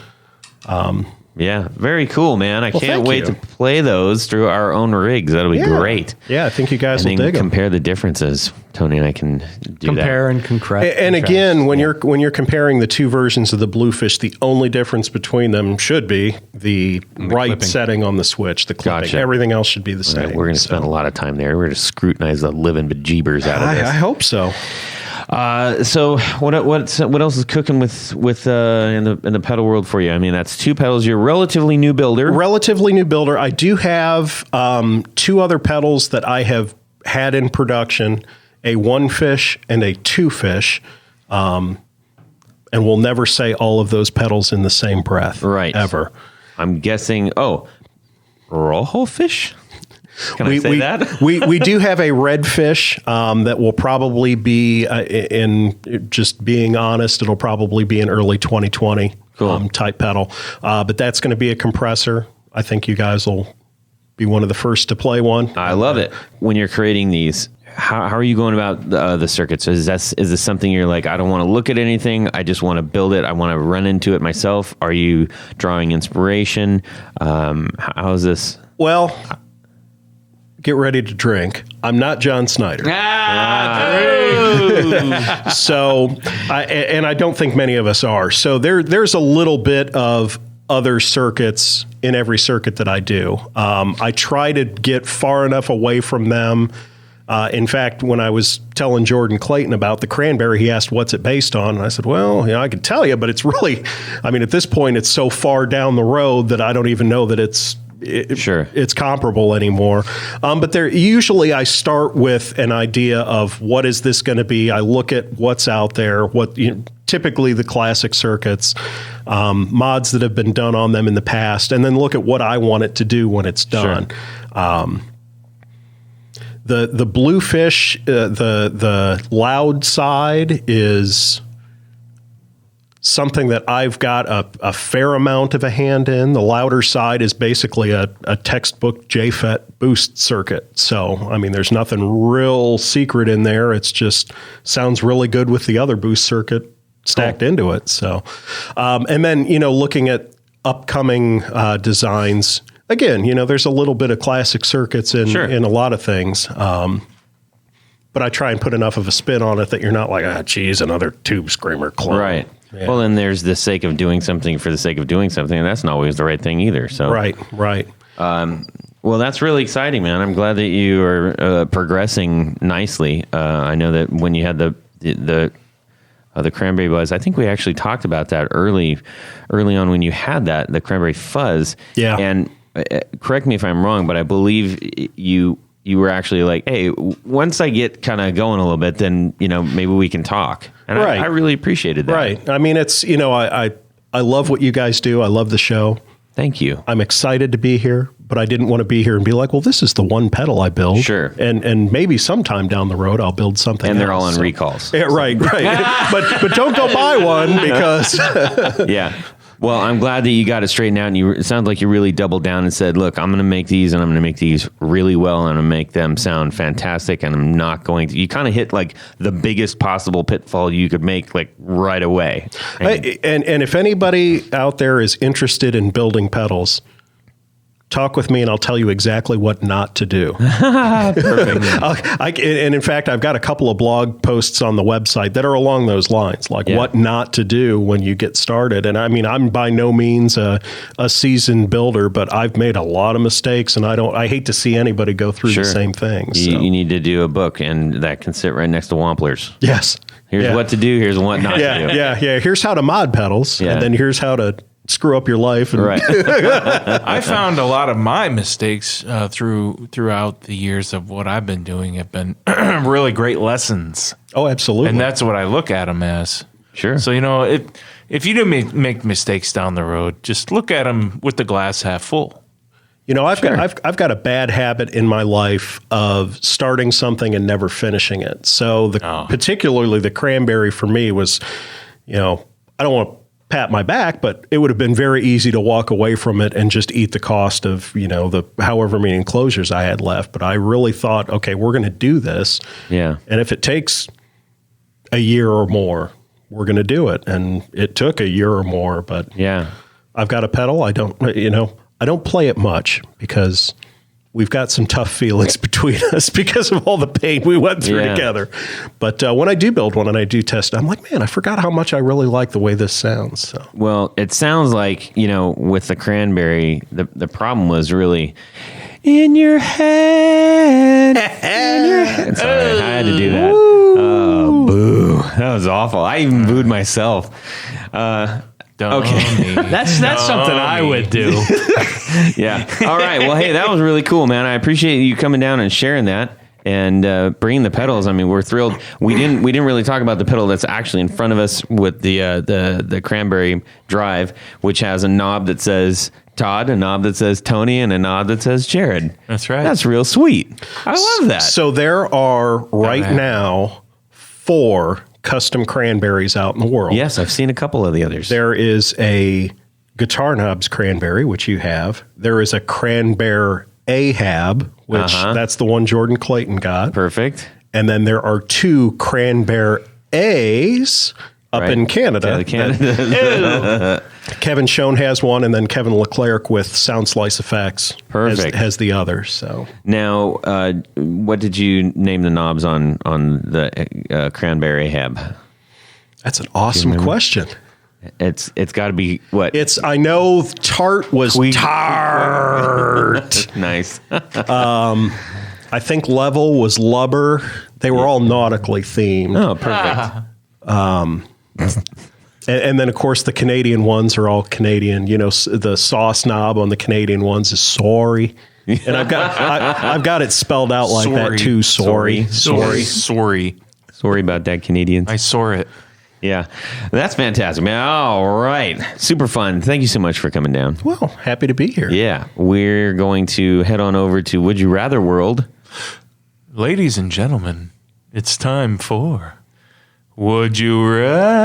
Yeah, very cool, man. I can't thank wait you. to play those through our own rigs. That'll be great. Yeah, I think you guys And will then dig 'em. compare the differences. Tony and I can do Compare that. and contrast. And again, when you're comparing the two versions of the Bluefish, the only difference between them should be the right clipping. setting on the switch, the clipping. Gotcha. Everything else should be the same. Right, we're going to spend a lot of time there. We're going to scrutinize the living bejeebers out of I this. hope so. So what else is cooking with in the pedal world for you? I mean, that's 2 pedals. You're a relatively new builder. Relatively new builder. I do have 2 other pedals that I have had in production, a 1-fish and a 2-fish. And we'll never say all of those pedals in the same breath. Right. Ever. I'm guessing. Rojo fish. Can I say that? we do have a redfish that will probably be, in just being honest, it'll probably be an early 2020 Cool. type pedal. But that's going to be a compressor. I think you guys will be one of the first to play one. I love it. When you're creating these, how are you going about the circuits? Is this something you're like, I don't want to look at anything, I just want to build it, I want to run into it myself? Are you drawing inspiration? How is this? Well, get ready to drink. I'm not John Snyder. So, I don't think many of us are. So there's a little bit of other circuits in every circuit that I do. I try to get far enough away from them. In fact, when I was telling Jordan Clayton about the Cranberry, he asked, what's it based on? And I said, well, I can tell you, but it's really, at this point, it's so far down the road that I don't even know that it's comparable anymore. But usually I start with an idea of what is this going to be? I look at what's out there, typically the classic circuits, mods that have been done on them in the past, and then look at what I want it to do when it's done. Sure. The Bluefish, the loud side is something that I've got a fair amount of a hand in. The louder side is basically a textbook JFET boost circuit. So, there's nothing real secret in there. It's just sounds really good with the other boost circuit stacked into it. So, and then, looking at upcoming designs, again, there's a little bit of classic circuits in a lot of things. But I try and put enough of a spin on it that you're not like, geez, another Tube Screamer clone. Right. Yeah. Well, and there's the sake of doing something for the sake of doing something, and that's not always the right thing either. So Right. Well, that's really exciting, man. I'm glad that you are progressing nicely. I know that when you had the cranberry buzz, I think we actually talked about that early on when you had the cranberry fuzz. Yeah. And correct me if I'm wrong, but I believe you were actually like, hey, once I get kind of going a little bit, then, maybe we can talk. And Right. I really appreciated that. Right. I mean, it's, I love what you guys do. I love the show. Thank you. I'm excited to be here, but I didn't want to be here and be like, well, this is the one pedal I build. Sure. And maybe sometime down the road I'll build something And they're else. all on So- recalls. Yeah, right. but don't go buy one because Yeah. Well, I'm glad that you got it straightened out, and it sounds like you really doubled down and said, look, I'm going to make these, and I'm going to make these really well, and I'm going to make them sound fantastic, and I'm not going to... You kind of hit, like, the biggest possible pitfall you could make, like, right away. and if anybody out there is interested in building pedals, talk with me and I'll tell you exactly what not to do. Perfect. And in fact, I've got a couple of blog posts on the website that are along those lines, like what not to do when you get started. And I mean, I'm by no means a seasoned builder, but I've made a lot of mistakes, and I hate to see anybody go through the same thing. So. You need to do a book, and that can sit right next to Wamplers. Yes. Here's what to do. Here's what not to do. Yeah. Here's how to mod pedals, and then here's how to screw up your life. And Right. I found a lot of my mistakes throughout the years of what I've been doing have been really great lessons. Oh, absolutely. And that's what I look at them as. Sure. So, if you do make mistakes down the road, just look at them with the glass half full. I've got a bad habit in my life of starting something and never finishing it. So particularly the cranberry for me was, I don't want to pat my back, but it would have been very easy to walk away from it and just eat the cost of, the however many enclosures I had left. But I really thought, okay, we're going to do this. Yeah. And if it takes a year or more, we're going to do it. And it took a year or more, but Yeah. I've got a pedal. I don't play it much because we've got some tough feelings between us because of all the pain we went through together. But when I do build one and I do test it, I'm like, man, I forgot how much I really like the way this sounds. So. Well, it sounds like, with the cranberry, the problem was really in your head. In your head. Sorry, I had to do that. Oh, boo. That was awful. I even booed myself. Okay. That's something I would do. Yeah. All right. Well, hey, that was really cool, man. I appreciate you coming down and sharing that and bringing the pedals. I mean, we're thrilled. We didn't really talk about the pedal that's actually in front of us with the cranberry drive, which has a knob that says Todd, a knob that says Tony, and a knob that says Jared. That's right. That's real sweet. I love that. So there are right now 4 custom cranberries out in the world. Yes, I've seen a couple of the others. There is a Guitar Knobs cranberry, which you have. There is a Cranberry Ahab, which that's the one Jordan Clayton got. Perfect. And then there are 2 Cranberry A's up in Canada. Kevin Schoen has one, and then Kevin Leclerc with Sound Slice Effects has the other. So now, what did you name the knobs on the Cranberry Ahab? That's an awesome question. It's got to be what? I know Tart was Tart. Nice. I think Level was Lubber. They were all nautically themed. Oh, perfect. And then, of course, the Canadian ones are all Canadian. The sauce knob on the Canadian ones is sorry. And I've got it spelled out like that too. Sorry. Sorry about that, Canadians. I saw it. Yeah, that's fantastic, man. All right. Super fun. Thank you so much for coming down. Well, happy to be here. Yeah, we're going to head on over to Would You Rather World. Ladies and gentlemen, it's time for Would You Rather?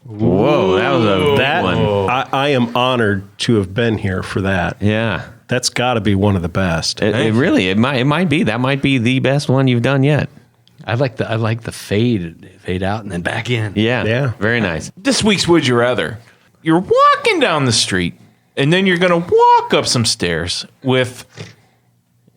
Whoa, that was a big one. I am honored to have been here for that. Yeah. That's got to be one of the best. It might be. That might be the best one you've done yet. I like the fade out and then back in. Yeah. Very nice. This week's Would You Rather. You're walking down the street, and then you're going to walk up some stairs with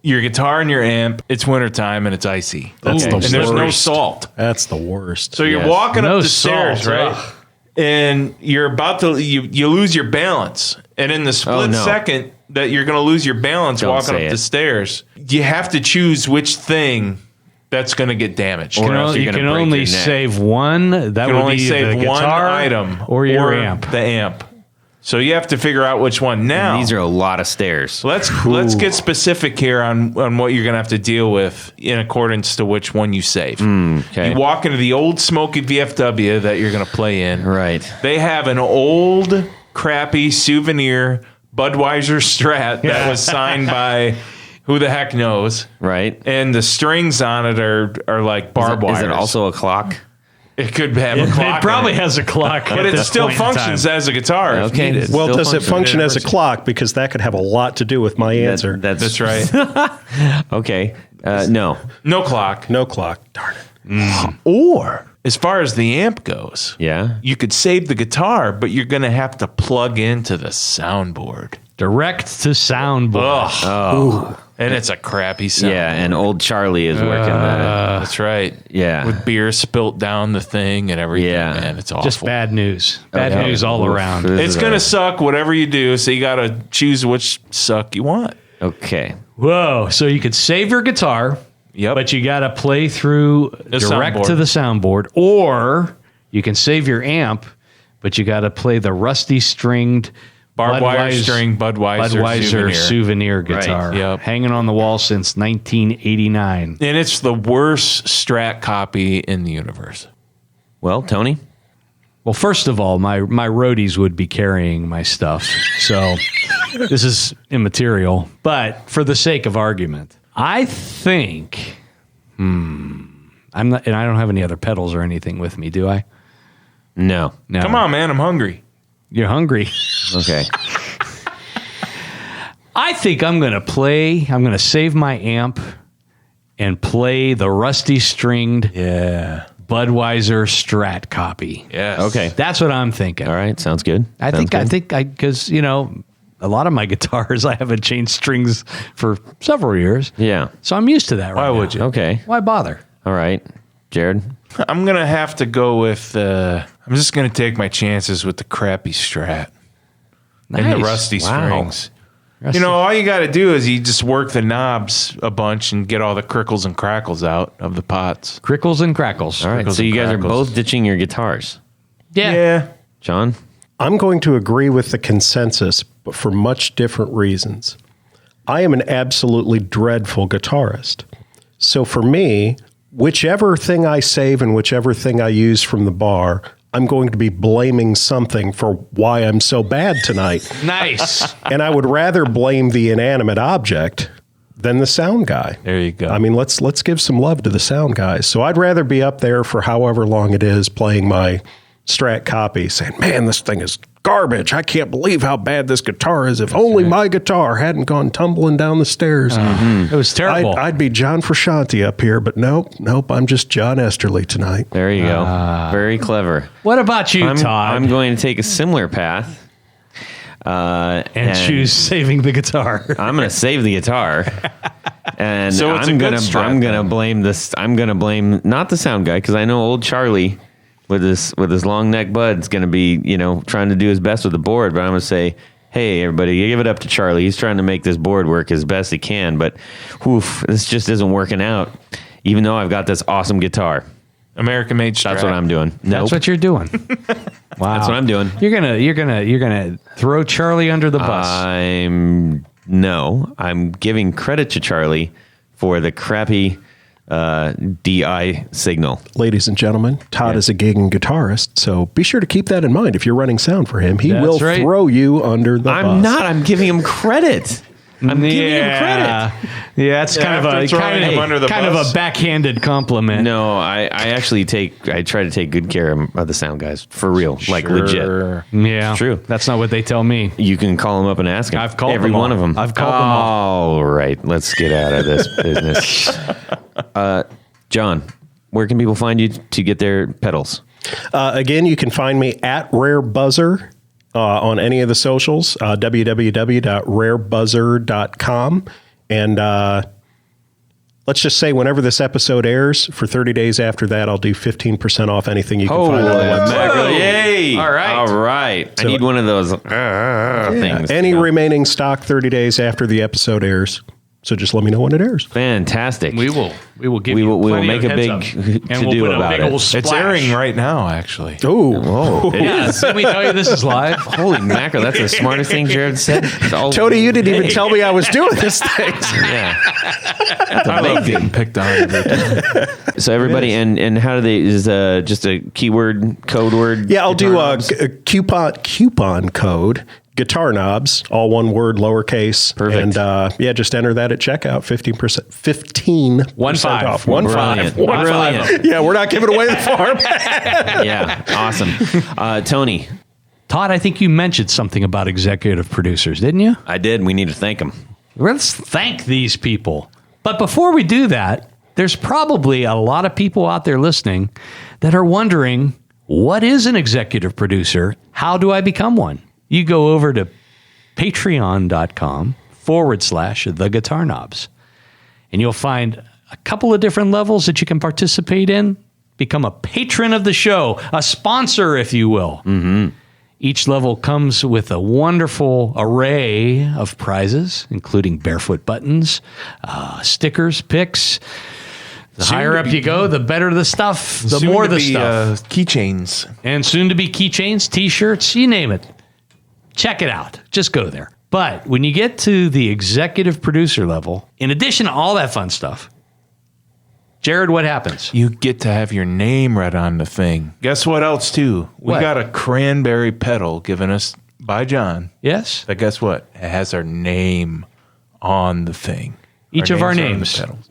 your guitar and your amp. It's wintertime and it's icy. That's the and there's no worst. salt. That's the worst. So you're Yes. walking No up the stairs, salt. right? Ugh. And you're about to you lose your balance. And in the split no. second that you're going to lose your balance Don't walking say up the it. stairs, you have to choose which thing that's going to get damaged. Or else You you're can gonna break only your neck. save one. That You would can only be save the one guitar item or your or amp. the amp. So you have to figure out which one. Now These are a lot of stairs. let's get specific here on what you're going to have to deal with in accordance to which one you save. Okay. You walk into the old smoky VFW that you're going to play in. Right. They have an old, crappy souvenir Budweiser Strat that was signed by who the heck knows. Right. And the strings on it are like barbed wires. Is it also a clock? It could have a clock. It probably in it. has a clock, But it still functions as a guitar if Okay. needed. Well, Still does it functions. function as a clock? Because that could have a lot to do with my answer. That's right. Okay. No. No clock. No clock. Darn it. Or as far as the amp goes, Yeah. you could save the guitar, but you're going to have to plug into the soundboard. direct to soundboard. Oh. And it's a crappy sound. Yeah. And old Charlie is working that. That's right. Yeah. With beer spilt down the thing and everything. Yeah. Man, it's awful. Just bad news. Bad Okay. news all Oof. around. This It's is going a- to suck whatever you do, so you got to choose which suck you want. Okay. Whoa. So you could save your guitar, Yep. but you got to play through direct soundboard. to the soundboard, or you can save your amp, but you got to play the rusty stringed Barbed wire string Budweiser souvenir guitar. Yep. Hanging on the wall since 1989. And it's the worst Strat copy in the universe. Well, Tony. Well, first of all, my roadies would be carrying my stuff. So this is immaterial. But for the sake of argument, I think I'm not, and I don't have any other pedals or anything with me, do I? No. No. Come on, man. I'm hungry. You're hungry. Okay. I think I'm going to save my amp and play the rusty stringed Yeah. Budweiser Strat copy. Yes. Okay. That's what I'm thinking. All right. Sounds good. I think because a lot of my guitars I haven't changed strings for several years. Yeah. So I'm used to that. Why would you? Okay. Why bother? All right. Jared. I'm going to have to go with, I'm just going to take my chances with the crappy Strat and the Nice. rusty Wow. strings. You know, all you got to do is you just work the knobs a bunch and get all the crickles and crackles out of the pots. Crickles and crackles. All right. Crickles So you and guys are crackles. both ditching your guitars. Yeah. John. I'm going to agree with the consensus, but for much different reasons. I am an absolutely dreadful guitarist. So for me, whichever thing I save and whichever thing I use from the bar, I'm going to be blaming something for why I'm so bad tonight. Nice. And I would rather blame the inanimate object than the sound guy. There you go. I mean, let's give some love to the sound guys. So I'd rather be up there for however long it is playing my Strat copy, saying, "Man, this thing is garbage. I can't believe how bad this guitar is. If only my guitar hadn't gone tumbling down the stairs." It was terrible. I'd be John Frusciante up here, but nope. I'm just John Esterly tonight. There you go. Very clever. What about you, I'm Todd? going to take a similar path. and choose saving the guitar. I'm going to save the guitar. And So it's a I'm good gonna strat, I'm gonna then. blame this. I'm gonna blame not the sound guy, because I know old Charlie with his long neck bud's gonna be trying to do his best with the board. But I'm gonna say, hey everybody, give it up to Charlie. He's trying to make this board work as best he can. But this just isn't working out. Even though I've got this awesome guitar, American made Strat. that's what I'm doing. That's what you're doing. Wow. That's what I'm doing. You're gonna throw Charlie under the bus. I'm giving credit to Charlie for the crappy DI signal. Ladies and gentlemen, Todd is a gigging guitarist, so be sure to keep that in mind. If you're running sound for him, he That's will right. throw you under the bus. I'm not. I'm giving him credit. I'm giving him credit. Yeah, it's after throwing him under the kind of bus. a backhanded compliment. No, I actually I try to take good care of the sound guys for real, like legit. Sure. Yeah, It's true. That's not what they tell me. You can call them up and ask them. I've called every them one all. of them. I've called them all. All right, let's get out of this business. John, where can people find you to get their pedals? Again, you can find me at Rare Buzzer on any of the socials, www.rarebuzzer.com. And let's just say whenever this episode airs, for 30 days after that, I'll do 15% off anything you can Holy find on the website. mackerel. Yay. All right. All right. I need one of those things. Any remaining stock 30 days after the episode airs. So just let me know when it airs. Fantastic. We will give We you will plenty make of a big heads up. And to-do we'll put a about big it. old It's splash. airing right now, actually. Oh, Yes. Let me tell you, this is live. Holy mackerel. That's the smartest thing Jared said. It's all- Tony, you didn't even tell me I was doing this thing. Yeah. I love getting picked on every time. So everybody, and how do they, is just a keyword, code word? Yeah, I'll do Guitar a knobs? coupon code. Guitar knobs, all one word, lowercase. Perfect. And just enter that at checkout. 15% 15 off. Brilliant. 15. Brilliant. Yeah, we're not giving away the farm. Yeah. Awesome. Tony, Todd, I think you mentioned something about executive producers, didn't you? I did. We need to thank him. Let's thank these people. But before we do that, there's probably a lot of people out there listening that are wondering, what is an executive producer? How do I become one? You go over to patreon.com/the Guitar Knobs, and you'll find a couple of different levels that you can participate in. Become a patron of the show, a sponsor, if you will. Mm-hmm. Each level comes with a wonderful array of prizes, including barefoot buttons, stickers, picks. The higher up you go, the better the stuff, the more the stuff. Keychains. And soon to be keychains, T-shirts, you name it. Check it out. Just go there. But when you get to the executive producer level, in addition to all that fun stuff, Jared, what happens? You get to have your name right on the thing. Guess what else, too? We What? got a cranberry pedal given us by John. Yes? But guess what? It has our name on the thing. Each of our are on the names. pedals.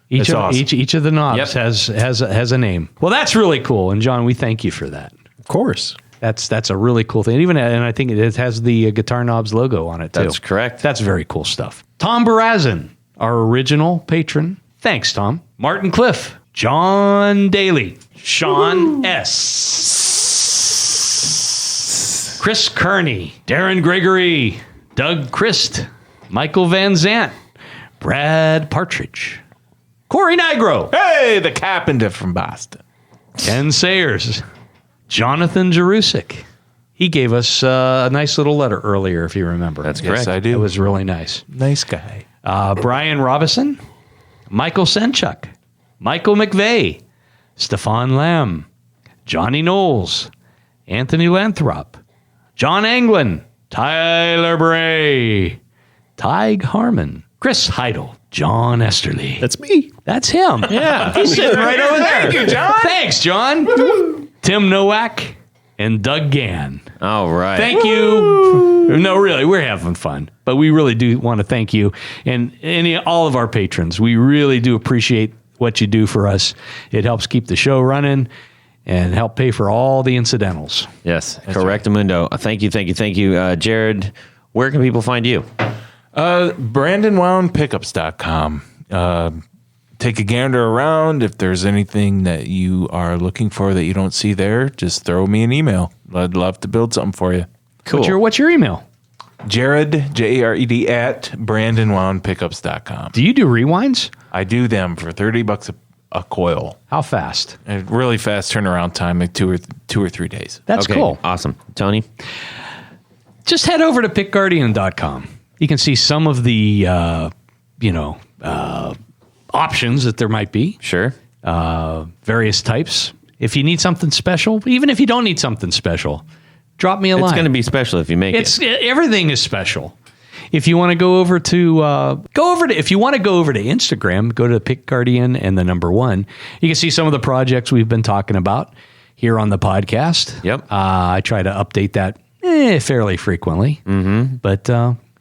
Each That's of, awesome. each of the knobs Yep. has a name. Well, that's really cool. And John, we thank you for that. Of course. That's a really cool thing. And I think it has the Guitar Knobs logo on it, too. That's correct. That's very cool stuff. Tom Barazin, our original patron. Thanks, Tom. Martin Cliff, John Daly, Sean S. Chris Kearney, Darren Gregory, Doug Christ, Michael Van Zant, Brad Partridge, Corey Nigro, Hey, the carpenter from Boston. Ken Sayers, Jonathan Jerusik. He gave us a nice little letter earlier, if you remember. That's Yes, correct. I It do. was really nice. Nice guy. Brian Robison, Michael Senchuk, Michael McVeigh, Stefan Lamb, Johnny Knowles, Anthony Lanthrop, John Anglin, Tyler Bray, Tig Harmon, Chris Heidel, John Esterly. That's me. That's him. Yeah. He's sitting right over there. Thank you, John. Thanks, John. Tim Nowak and Doug Gann. All right. Thank you. No, really, we're having fun, but we really do want to thank you and all of our patrons. We really do appreciate what you do for us. It helps keep the show running and help pay for all the incidentals. Yes. Correctamundo. Thank you. Jared, where can people find you? BrandonWoundPickups.com. Take a gander around. If there's anything that you are looking for that you don't see there, just throw me an email. I'd love to build something for you. Cool. What's your email? Jared, Jared, at BrandonWoundPickups.com. Do you do rewinds? I do them for $30 a coil. How fast? A really fast turnaround time, like two or 3 days. That's Okay, cool. Awesome. Tony? Just head over to pickguardian.com. You can see some of the, options that there might be. Sure. Various types. If you need something special, even if you don't need something special, drop me a line. It's going to be special if you make it. Everything is special. If you want to go over to Instagram, go to Pick Guardian and the number 1. You can see some of the projects we've been talking about here on the podcast. Yep. I try to update that fairly frequently. Mm-hmm. But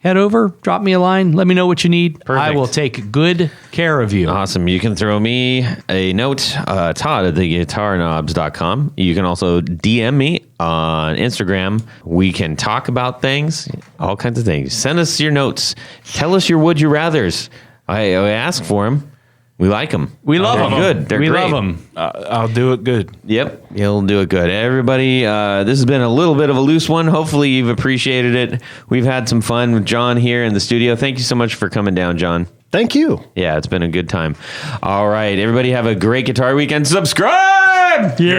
head over, drop me a line, let me know what you need. Perfect. I will take good care of you. Awesome. You can throw me a note, Todd at theguitarknobs.com. You can also DM me on Instagram. We can talk about things, all kinds of things. Send us your notes. Tell us your would you rathers. I ask for them. We like them. We love them. Good. They're we great. love them. I'll do it good. Yep, you'll do it good. Everybody, this has been a little bit of a loose one. Hopefully you've appreciated it. We've had some fun with John here in the studio. Thank you so much for coming down, John. Thank you. Yeah, it's been a good time. All right, everybody have a great Guitar Weekend. Subscribe! Yeah.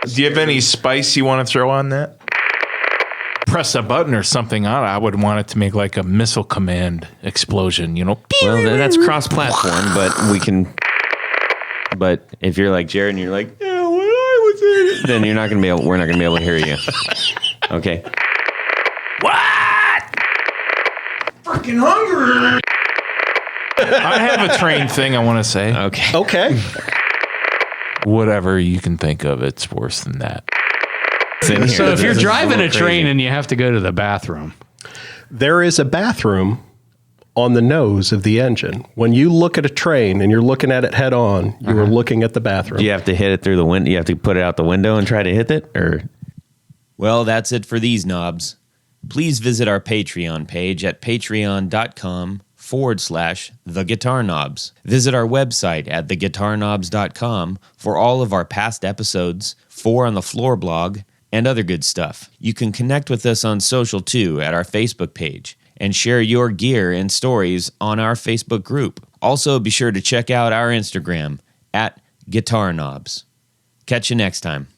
Do you have any spice you want to throw on that? Press a button or something on it. I would want it to make like a missile command explosion, you know? Well, that's cross-platform, but we can... But if you're like Jared and you're like, yeah, what I was in, then you're not going to be able... We're not going to be able to hear you. Okay. What? Freaking hungry. I have a train thing I want to say. Okay. Okay. Whatever you can think of, it's worse than that. So if you're driving a train crazy. and you have to go to the bathroom, There is a bathroom on the nose of the engine. When you look at a train and you're looking at it head on, you are looking at the bathroom. Do you have to hit it through the window? You have to put it out the window and try to hit it? Or Well, that's it for these knobs. Please visit our Patreon page at patreon.com/The Guitar Knobs. Visit our website at theguitarknobs.com for all of our past episodes, 4 on the Floor blog, and other good stuff. You can connect with us on social too at our Facebook page and share your gear and stories on our Facebook group. Also, be sure to check out our Instagram at Guitar Knobs. Catch you next time.